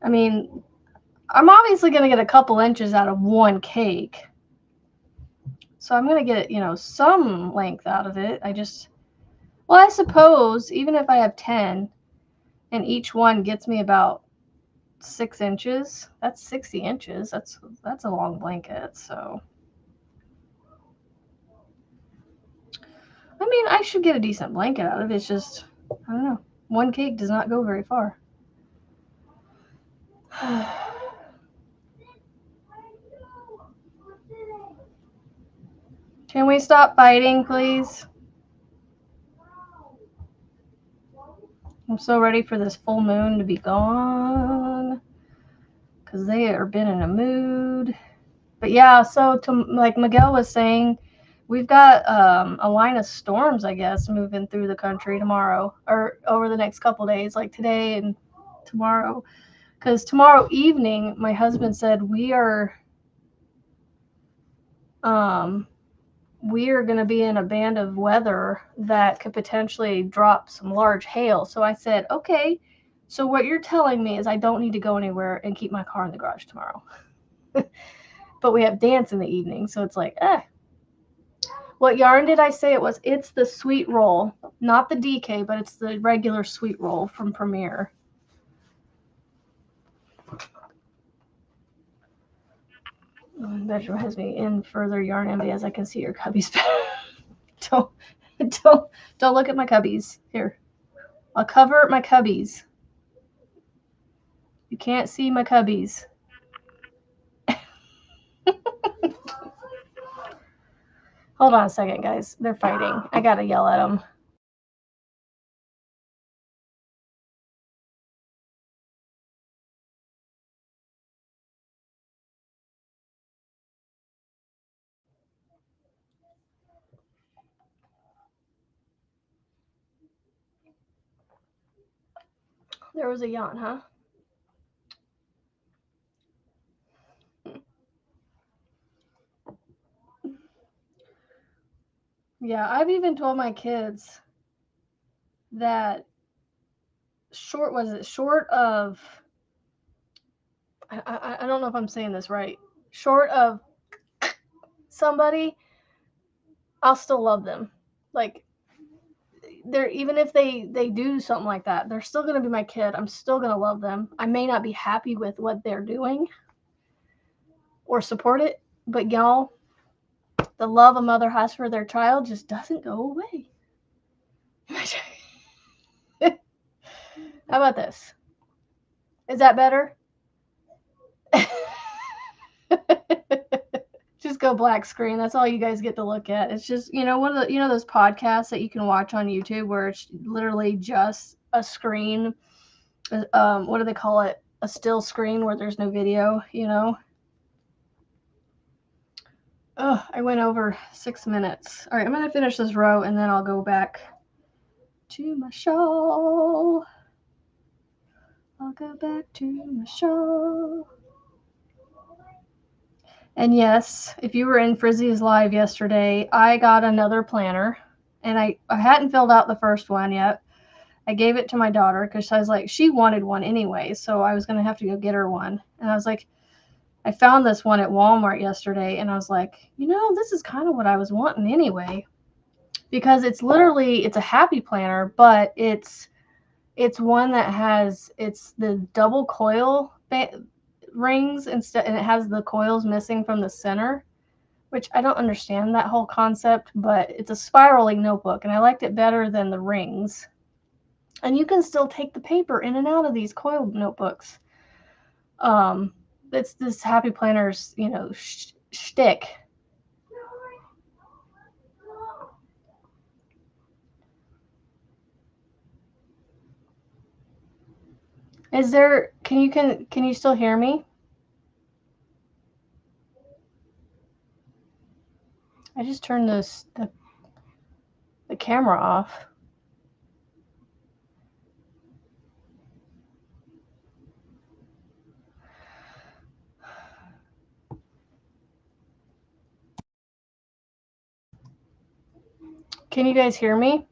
I mean, I'm obviously going to get a couple inches out of one cake. So I'm going to get, some length out of it. Well, I suppose even if I have 10 and each one gets me about 6 inches, that's 60 inches. That's a long blanket. So, I mean, I should get a decent blanket out of it. It's just, I don't know. One cake does not go very far. Can we stop fighting, please? I'm so ready for this full moon to be gone because they have been in a mood. But yeah, so like Miguel was saying, we've got a line of storms, I guess, moving through the country tomorrow or over the next couple days, like today and tomorrow. Because tomorrow evening, my husband said we are going to be in a band of weather that could potentially drop some large hail. So I said, okay, so what you're telling me is I don't need to go anywhere and keep my car in the garage tomorrow. But we have dance in the evening, so it's like, What yarn did I say it was? It's the sweet roll, not the DK, but it's the regular sweet roll from Premier. Bedroom has me in further yarn envy as I can see your cubbies. don't look at my cubbies. Here, I'll cover my cubbies. You can't see my cubbies. Hold on a second, guys. They're fighting. I gotta yell at them. There was a yawn, huh? Yeah, I've even told my kids that short of, I don't know if I'm saying this right, short of somebody, I'll still love them. Like, they're, even if they do something like that, they're still gonna be my kid. I'm still gonna love them. I may not be happy with what they're doing or support it, but y'all, the love a mother has for their child just doesn't go away. How about this? Is that better? Just go black screen. That's all you guys get to look at. It's just, one of the, those podcasts that you can watch on YouTube where it's literally just a screen. What do they call it? A still screen where there's no video, Oh, I went over 6 minutes. All right, I'm going to finish this row and then I'll go back to my shawl. I'll go back to my shawl. And yes, if you were in Frizzy's live yesterday, I got another planner. And I hadn't filled out the first one yet. I gave it to my daughter because I was like, she wanted one anyway, so I was going to have to go get her one. And I was like, I found this one at Walmart yesterday, and I was like, this is kind of what I was wanting anyway. Because it's a happy planner, but it's one that has, it's the double coil rings instead, and it has the coils missing from the center, which I don't understand that whole concept, but it's a spiraling notebook, and I liked it better than the rings. And you can still take the paper in and out of these coiled notebooks. It's this Happy Planner's, you know, shtick. Is there? Can you still hear me? I just turned the camera off. Can you guys hear me?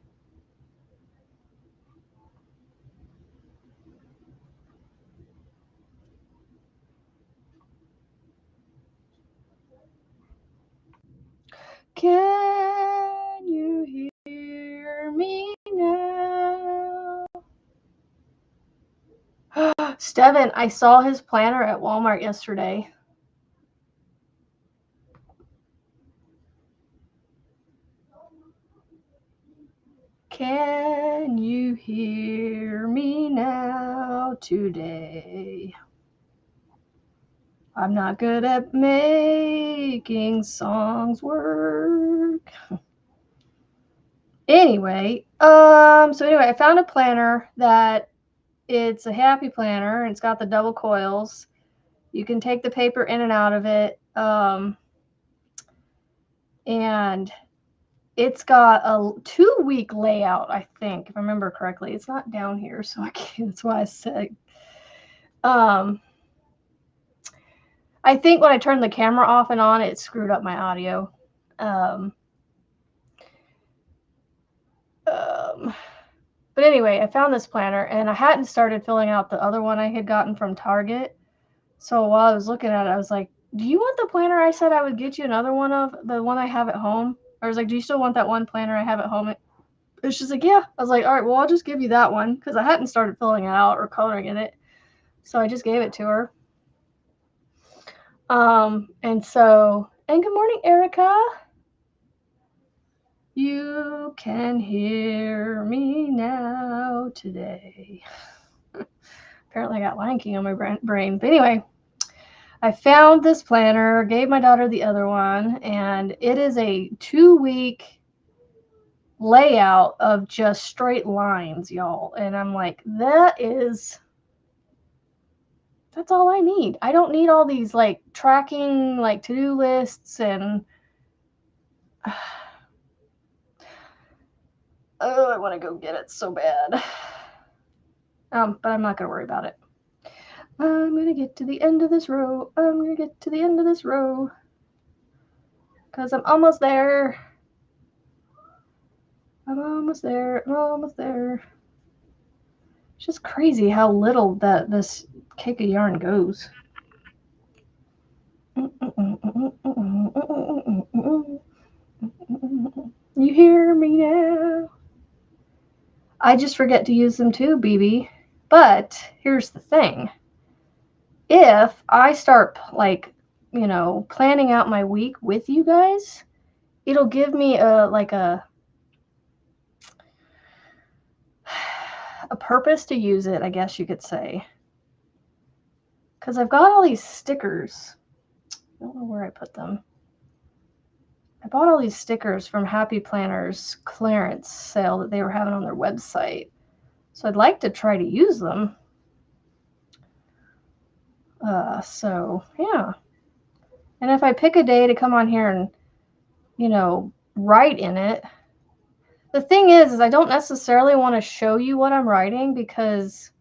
Can you hear me now? Steven, I saw his planner at Walmart yesterday. Can you hear me now today? I'm not good at making songs work. Anyway, I found a planner that it's a Happy Planner, and it's got the double coils. You can take the paper in and out of it. And it's got a 2-week layout, I think, if I remember correctly. It's not down here, so I can't. That's why I said. I think when I turned the camera off and on, it screwed up my audio. But anyway, I found this planner, and I hadn't started filling out the other one I had gotten from Target. So while I was looking at it, I was like, do you want the planner I said I would get you another one of? The one I have at home? I was like, do you still want that one planner I have at home? And she's like, yeah. I was like, all right, well, I'll just give you that one, because I hadn't started filling it out or coloring in it. So I just gave it to her. And good morning, Erica. You can hear me now today. Apparently I got Lion King on my brain. But anyway, I found this planner, gave my daughter the other one, and it is a 2-week layout of just straight lines, y'all. And I'm like, that's all I need. I don't need all these like tracking, like to-do lists and oh, I want to go get it so bad. But I'm not going to worry about it. I'm going to get to the end of this row. I'm going to get to the end of this row. Because I'm almost there. I'm almost there. I'm almost there. It's just crazy how little that this cake of yarn goes. You hear me now? I just forget to use them too, BB. But here's the thing. If I start, like, you know, planning out my week with you guys, it'll give me a purpose to use it, I guess you could say. Because I've got all these stickers. I don't know where I put them. I bought all these stickers from Happy Planner's clearance sale that they were having on their website. So I'd like to try to use them. So, yeah. And if I pick a day to come on here and, you know, write in it, the thing is I don't necessarily want to show you what I'm writing because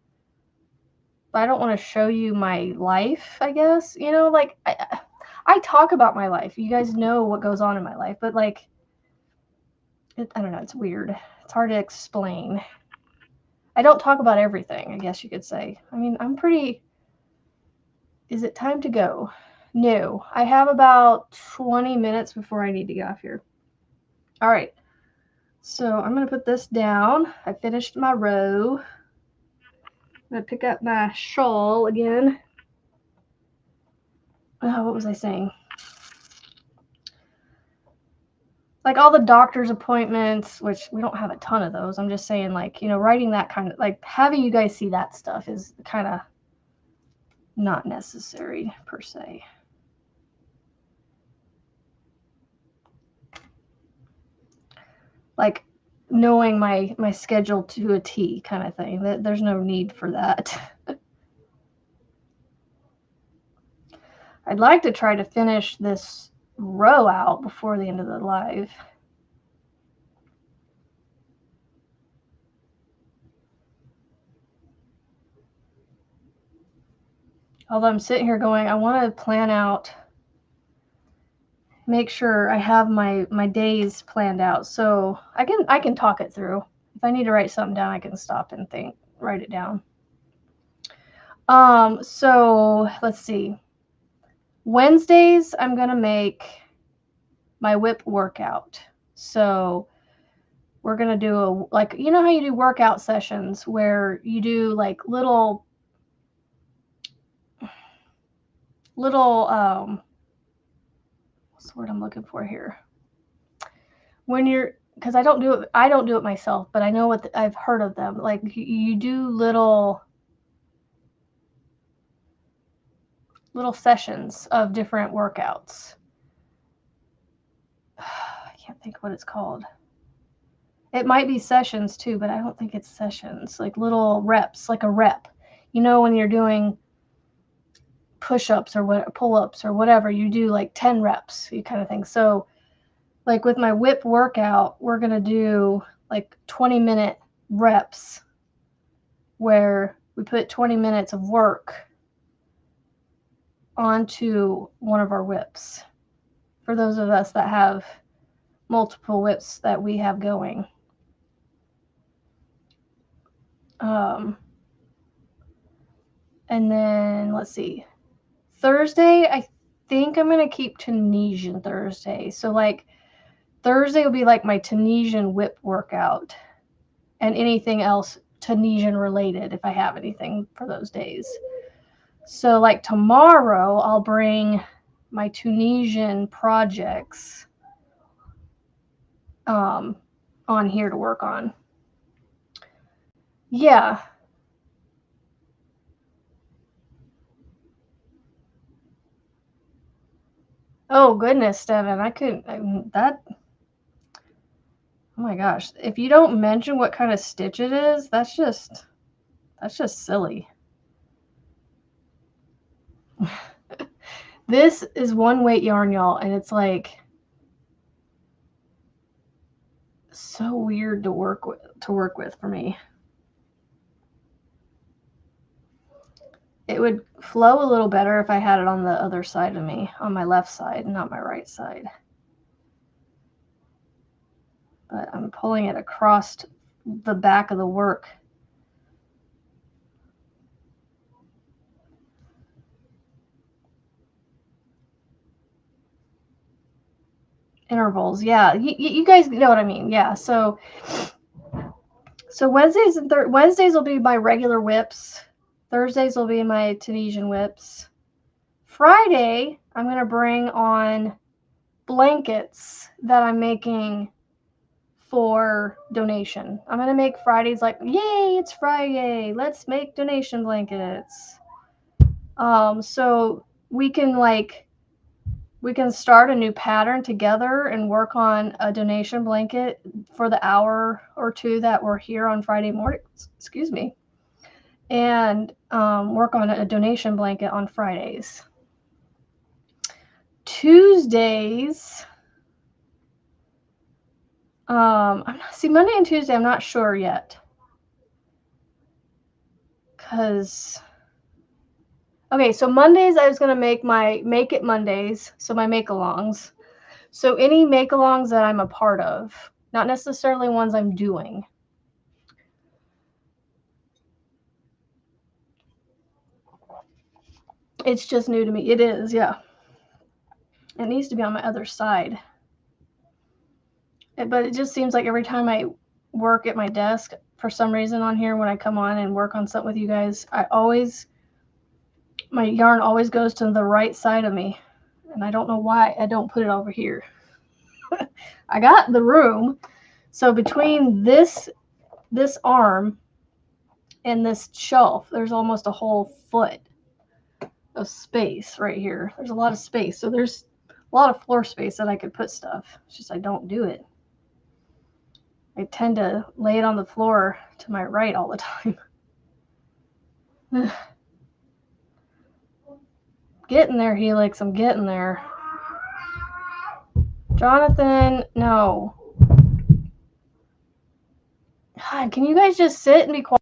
I don't want to show you my life, I guess. You know, like, I talk about my life. You guys know what goes on in my life, but, like, I don't know. It's weird. It's hard to explain. I don't talk about everything, I guess you could say. I mean, I'm pretty... Is it time to go? No. I have about 20 minutes before I need to get off here. All right. So I'm going to put this down. I finished my row. I'm going to pick up my shawl again. what was I saying? Like all the doctor's appointments, which we don't have a ton of those. I'm just saying, like, you know, writing that kind of, like, having you guys see that stuff is kind of not necessary per se. Like knowing my schedule to a T kind of thing. There's no need for that. I'd like to try to finish this row out before the end of the live. Although I'm sitting here going, I want to plan out, make sure I have my days planned out so I can talk it through. If I need to write something down, I can stop and write it down. So let's see. Wednesdays, I'm going to make my WiP workout. So we're going to do like, you know how you do workout sessions where you do like little what's the word I'm looking for here? When you're, because I don't do it myself, but I know what I've heard of them. Like you do little sessions of different workouts. I can't think what it's called. It might be sessions too, but I don't think it's sessions. Like little reps, like a rep. You know, when you're doing push-ups or what, pull-ups or whatever, you do like 10 reps, you kind of thing. So like with my WiP workout, we're going to do like 20-minute reps where we put 20 minutes of work onto one of our WiPs. For those of us that have multiple WiPs that we have going. And then let's see. Thursday, I think I'm going to keep Tunisian Thursday. So like Thursday will be like my Tunisian WiP workout and anything else Tunisian related if I have anything for those days. So like tomorrow I'll bring my Tunisian projects on here to work on. Yeah. Oh goodness, Devin, that. Oh my gosh, if you don't mention what kind of stitch it is, that's just silly. This is one weight yarn, y'all, and it's like so weird to work with for me. It would flow a little better if I had it on the other side of me, on my left side, not my right side. But I'm pulling it across the back of the work. Intervals, yeah. You guys know what I mean, yeah. So Wednesdays will be my regular WiPs. Thursdays will be my Tunisian WiPs. Friday, I'm going to bring on blankets that I'm making for donation. I'm going to make Fridays like, yay, it's Friday. Let's make donation blankets. So we can start a new pattern together and work on a donation blanket for the hour or two that we're here on Friday morning. Excuse me. And work on a donation blanket on Fridays. Tuesdays, see, Monday and Tuesday, I'm not sure yet. Okay, so Mondays, I was going to make my Make It Mondays, so my make-alongs. So any make-alongs that I'm a part of, not necessarily ones I'm doing. It's just new to me. It is, yeah. It needs to be on my other side. But it just seems like every time I work at my desk, for some reason on here, when I come on and work on something with you guys, my yarn always goes to the right side of me. and I don't know why I don't put it over here. I got the room, so between this arm and this shelf, there's almost a whole foot of space right here. There's a lot of space, so there's a lot of floor space that I could put stuff. It's just I don't do it. I tend to lay it on the floor to my right all the time. Getting there, Helix. I'm getting there. Jonathan, no. God, can you guys just sit and be quiet?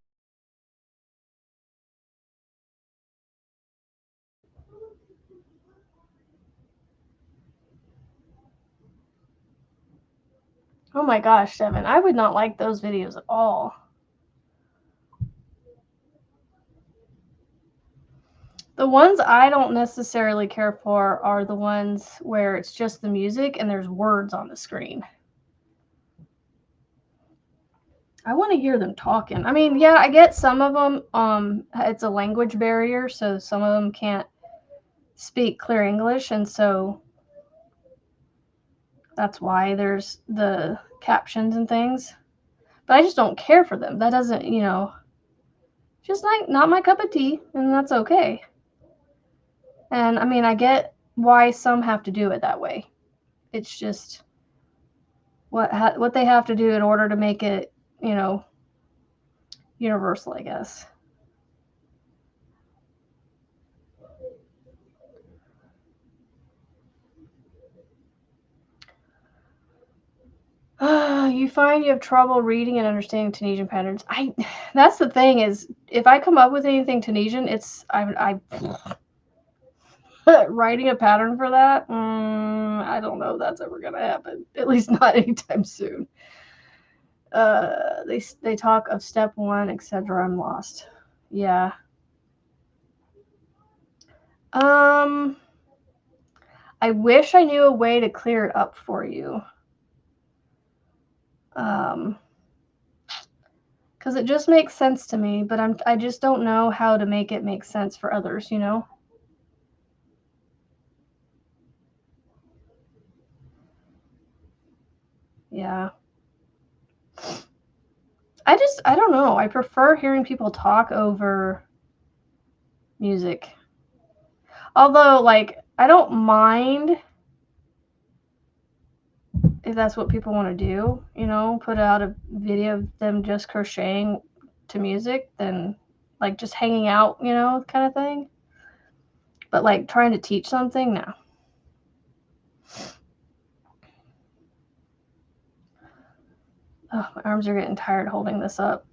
Oh my gosh, Devin, I would not like those videos at all. The ones I don't necessarily care for are the ones where it's just the music and there's words on the screen. I want to hear them talking. I mean, yeah, I get some of them. It's a language barrier, so some of them can't speak clear English, and so that's why there's the captions and things. But I just don't care for them. That doesn't, just like not my cup of tea, and that's okay. And I mean, I get why some have to do it that way. It's just what they have to do in order to make it, universal, I guess. You find you have trouble reading and understanding Tunisian patterns. That's the thing is, if I come up with anything Tunisian, I writing a pattern for that. I don't know if that's ever gonna happen. At least not anytime soon. They talk of step 1, etc. I'm lost. Yeah. I wish I knew a way to clear it up for you. Because it just makes sense to me, but I just don't know how to make it make sense for others, Yeah. I don't know. I prefer hearing people talk over music. Although, like, I don't mind if that's what people want to do, put out a video of them just crocheting to music, then, like, just hanging out, kind of thing. But, like, trying to teach something, no. Oh, my arms are getting tired holding this up.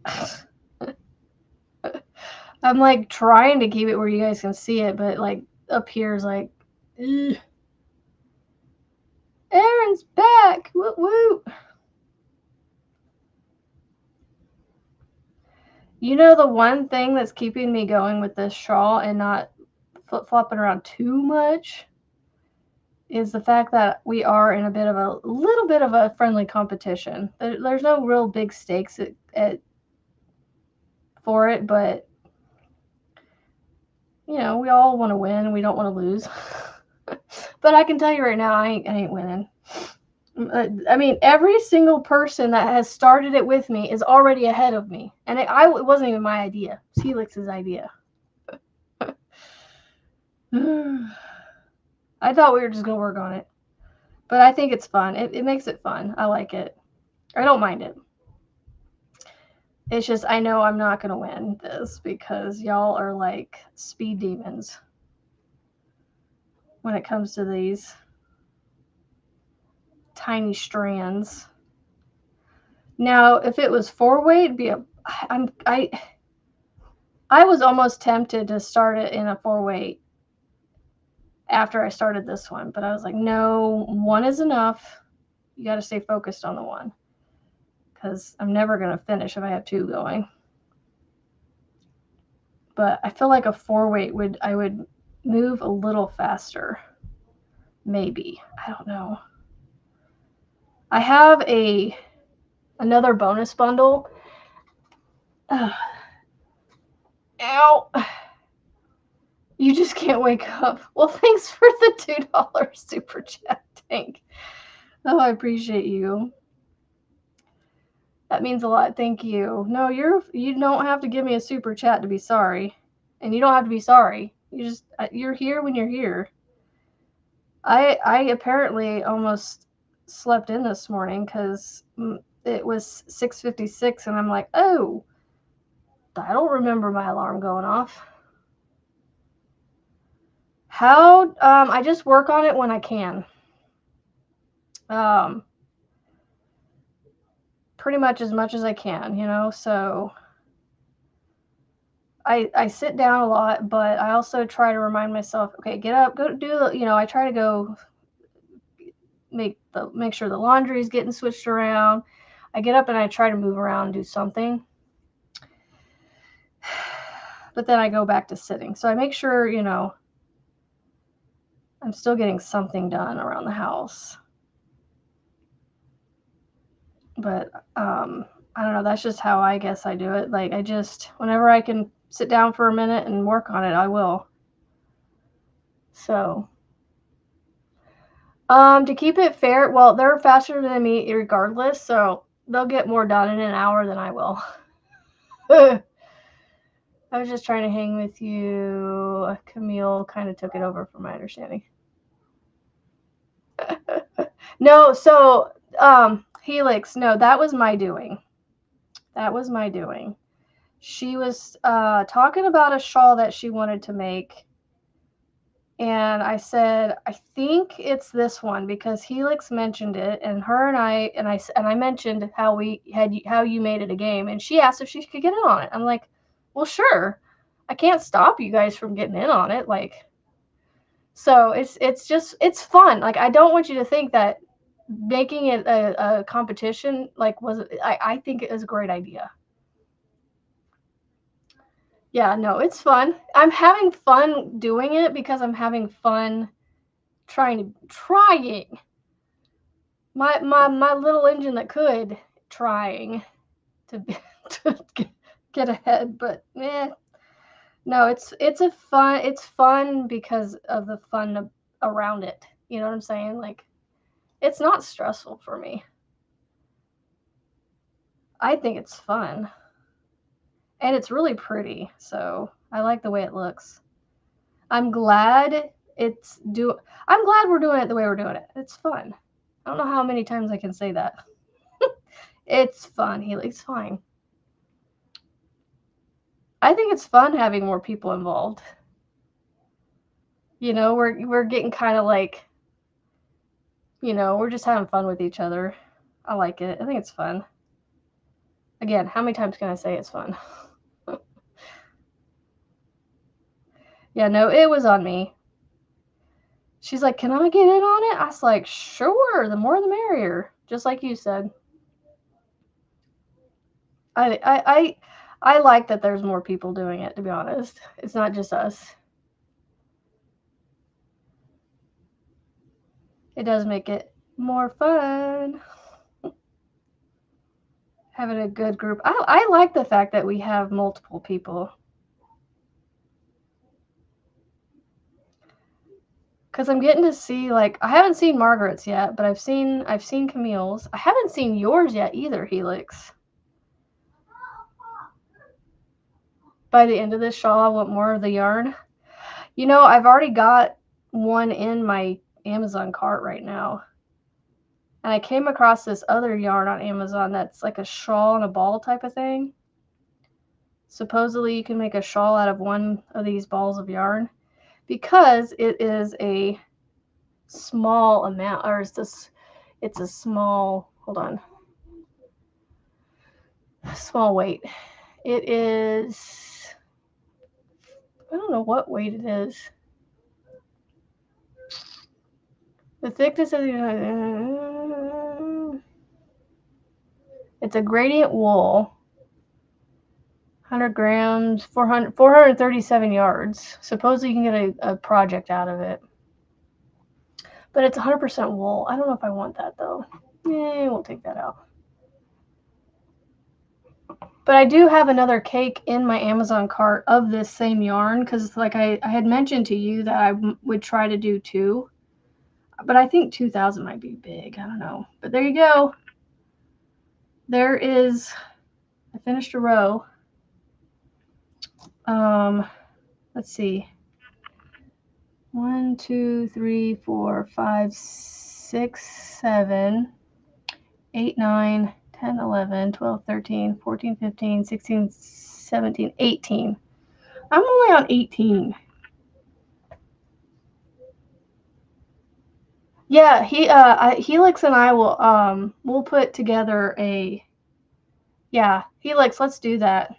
I'm, like, trying to keep it where you guys can see it, but, like, up here is, like, ugh. Erin's back! Woot woot! The one thing that's keeping me going with this shawl and not flip-flopping around too much is the fact that we are in a little bit of a friendly competition. There's no real big stakes for it, but we all want to win and we don't want to lose. But I can tell you right now, I ain't winning. I mean, every single person that has started it with me is already ahead of me, and it wasn't even my idea. It's Helix's idea. I thought we were just gonna work on it, but I think it's fun. It makes it fun. I like it. I don't mind it. It's just I know I'm not gonna win this because y'all are like speed demons when it comes to these tiny strands. Now, if it was 4-weight, it'd be I was almost tempted to start it in a 4-weight after I started this one, but I was like, no, 1 is enough. You got to stay focused on the 1 because I'm never going to finish if I have 2 going. But I feel like a 4-weight I would move a little faster. Maybe. I don't know. I have another bonus bundle. Ow. You just can't wake up. Well, thanks for the $2 super chat, Tank. Oh, I appreciate you. That means a lot. Thank you. No, you don't have to give me a super chat to be sorry. And you don't have to be sorry. You're here when you're here. I apparently almost slept in this morning cuz it was 6:56 and I'm like, "Oh, I don't remember my alarm going off." How I just work on it when I can. Pretty much as I can, you know. So I sit down a lot, but I also try to remind myself, okay, get up, go do the, you know, I try to go make sure the laundry is getting switched around. I get up and I try to move around and do something. But then I go back to sitting. So I make sure, you know, I'm still getting something done around the house. But I don't know, that's just how I guess I do it. Like I just whenever I can sit down for a minute and work on it, I will. So to keep it fair, well, they're faster than me regardless, so they'll get more done in an hour than I will. I was just trying to hang with you. Camille kind of took it over from my understanding. No, so Helix, no, that was my doing. That was my doing. She was talking about a shawl that she wanted to make. And I said, I think it's this one because Helix mentioned it, and her and I mentioned how you made it a game, and she asked if she could get in on it. I'm like, well, sure. I can't stop you guys from getting in on it, like. So it's fun. Like I don't want you to think that making it a competition I think it was a great idea. Yeah, no, it's fun. I'm having fun doing it because I'm having fun trying my little engine that could trying to to get ahead, but no, it's fun because of the fun around it. You know what I'm saying? Like it's not stressful for me. I think it's fun. And it's really pretty, so I like the way it looks. I'm glad I'm glad we're doing it the way we're doing it. It's fun. I don't know how many times I can say that. It's fun, Healy's fine. I think it's fun having more people involved. You know, we're getting kind of like, you know, we're just having fun with each other. I like it. I think it's fun. Again, how many times can I say it's fun? Yeah, no, it was on me. She's like, "Can I get in on it?" I was like, "Sure, the more the merrier," just like you said. I like that there's more people doing it, to be honest. It's not just us. It does make it more fun. Having a good group. I like the fact that we have multiple people. Because I'm getting to see, like, I haven't seen Margaret's yet, but I've seen Camille's. I haven't seen yours yet either, Helix. By the end of this shawl, I want more of the yarn. You know, I've already got one in my Amazon cart right now. And I came across this other yarn on Amazon that's like a shawl and a ball type of thing. Supposedly you can make a shawl out of one of these balls of yarn because it is a small amount, or it's a small, hold on, small weight. It is, I don't know what weight it is. The thickness of the, it's a gradient wool, 100 grams, 437 yards. Supposedly you can get a project out of it. But it's 100% wool. I don't know if I want that though. We'll take that out. But I do have another cake in my Amazon cart of this same yarn because, like I had mentioned to you that I would try to do 2. But I think 2,000 might be big. I don't know. But there you go. There is, I finished a row. Let's see. 1, 2, 3, 4, 5, 6, 7, 8, 9, 10, 11, 12, 13, 14, 15, 16, 17, 18. I'm only on 18. Yeah, Helix and I will we'll put together a, yeah, Helix, let's do that.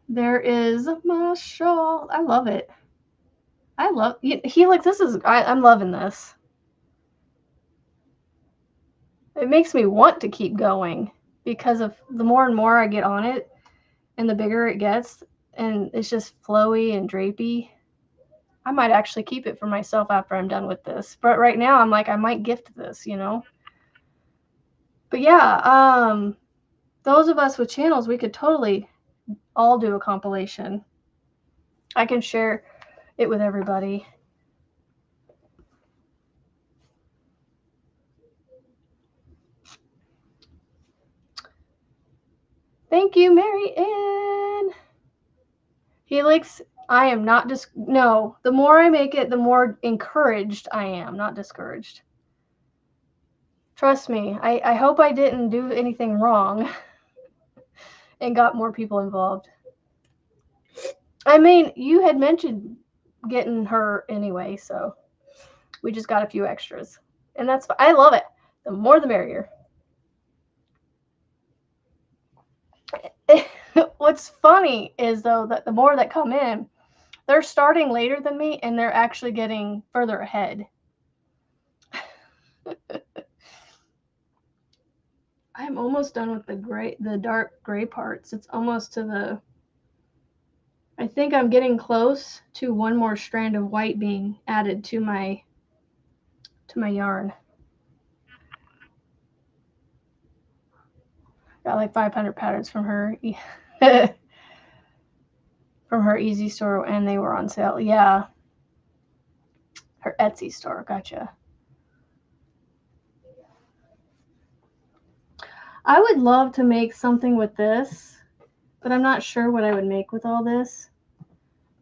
There is my shawl. I love it. I love Helix. I'm loving this. It makes me want to keep going because of the more and more I get on it and the bigger it gets and it's just flowy and drapey. I might actually keep it for myself after I'm done with this. But right now I'm like, I might gift this, you know? But yeah, those of us with channels, we could totally all do a compilation. I can share it with everybody. Thank you, Mary Ann. Helix, I am not no, the more I make it, the more encouraged I am, not discouraged. Trust me, I hope I didn't do anything wrong and got more people involved. I mean, you had mentioned getting her anyway, so we just got a few extras. And that's, I love it. The more the merrier. What's funny is, though, that the more that come in, they're starting later than me and they're actually getting further ahead. I'm almost done with the dark gray parts. It's almost to the, I think I'm getting close to one more strand of white being added to my yarn. Got like 500 patterns from her from her Easy store, and they were on sale. Yeah, her Etsy store. Gotcha. I would love to make something with this, but I'm not sure what I would make with all this.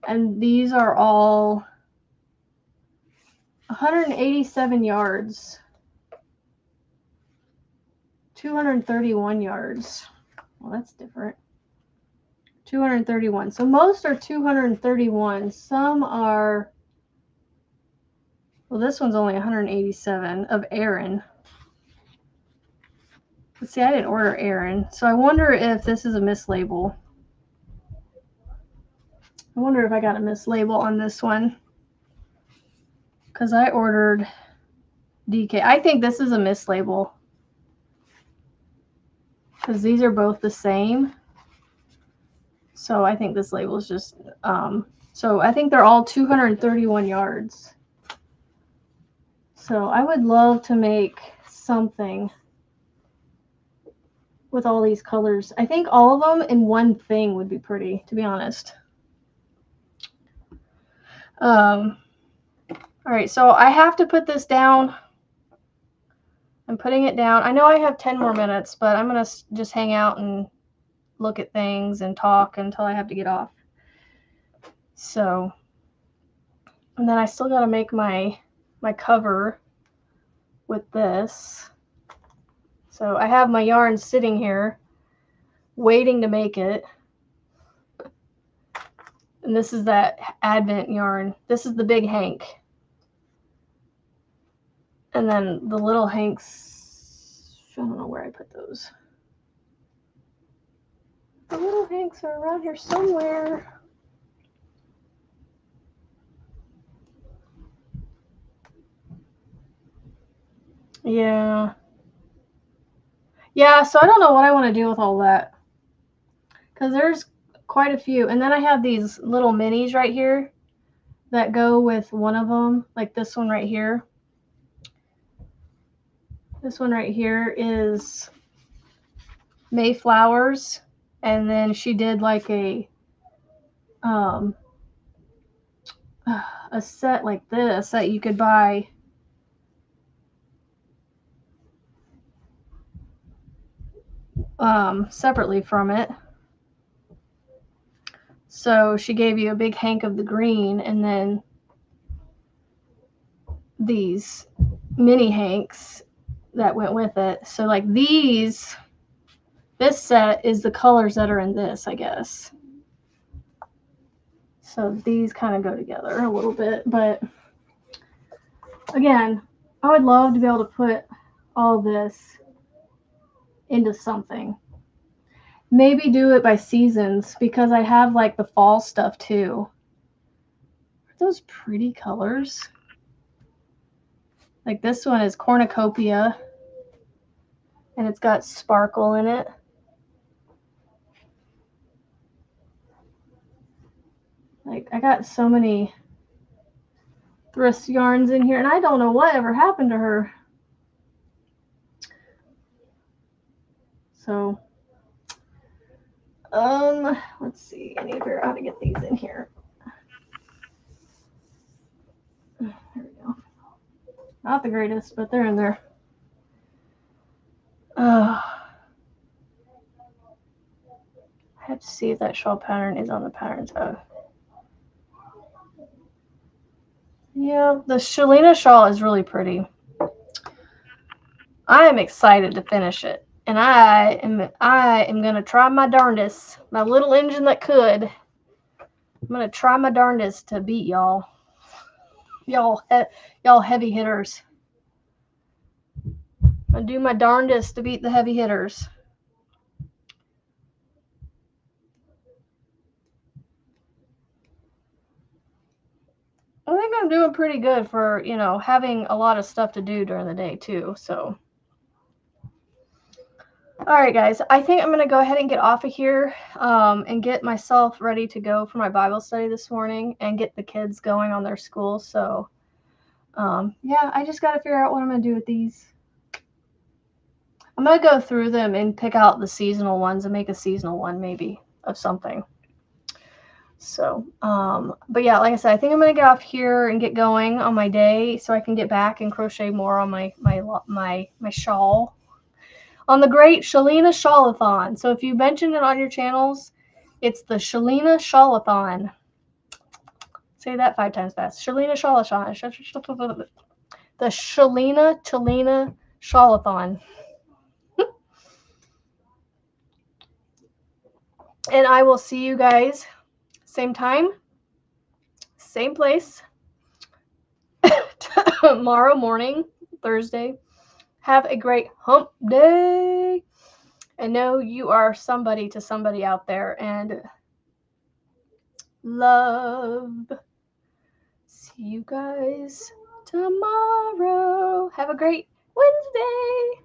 And these are all 187 yards, 231 yards. Well, that's different. 231. So most are 231. Some are, well, this one's only 187 of Erin. Let's see, I didn't order Erin. So I wonder if this is a mislabel. I wonder if I got a mislabel on this one. Because I ordered DK. I think this is a mislabel. Because these are both the same. So I think this label is just, so I think they're all 231 yards. So I would love to make something with all these colors. I think all of them in one thing would be pretty, to be honest. All right, so I have to put this down. I'm putting it down. I know I have 10 more minutes, but I'm going to just hang out and look at things and talk until I have to get off. So, and then I still got to make my cover with this. So I have my yarn sitting here waiting to make it. And this is that Advent yarn. This is the big hank. And then the little hanks, I don't know where I put those. The little hanks are around here somewhere. Yeah. Yeah, so I don't know what I want to do with all that. Because there's quite a few. And then I have these little minis right here that go with one of them. Like this one right here. This one right here is Mayflowers, and then she did like a set like this that you could buy separately from it. So she gave you a big hank of the green and then these mini hanks that went with it. So like this set is the colors that are in this, I guess. So these kind of go together a little bit, but again, I would love to be able to put all this into something. Maybe do it by seasons because I have like the fall stuff too. Are those pretty colors? Like this one is cornucopia and it's got sparkle in it. Like I got so many thrift yarns in here and I don't know what ever happened to her. So let's see. I need to figure out how to get these in here. There we go. Not the greatest, but they're in there. I have to see if that shawl pattern is on the patterns. Yeah, the Shalina shawl is really pretty. I am excited to finish it, and I am gonna try my darndest, my little engine that could. I'm gonna try my darndest to beat y'all heavy hitters. I do my darndest to beat the heavy hitters. I think I'm doing pretty good for, having a lot of stuff to do during the day too, so. All right, guys, I think I'm going to go ahead and get off of here and get myself ready to go for my Bible study this morning and get the kids going on their school. So, yeah, I just got to figure out what I'm going to do with these. I'm going to go through them and pick out the seasonal ones and make a seasonal one maybe of something. So, but yeah, like I said, I think I'm going to get off here and get going on my day so I can get back and crochet more on my shawl. On the great Shalina Shawl-a-thon. So if you mention it on your channels, it's the Shalina Shawl-a-thon. Say that 5 times fast. Shalina Shawl-a-thon. The Shalina Shawl-a-thon. And I will see you guys same time, same place, tomorrow morning, Thursday. Have a great hump day. And know you are somebody to somebody out there. And love. See you guys tomorrow. Have a great Wednesday.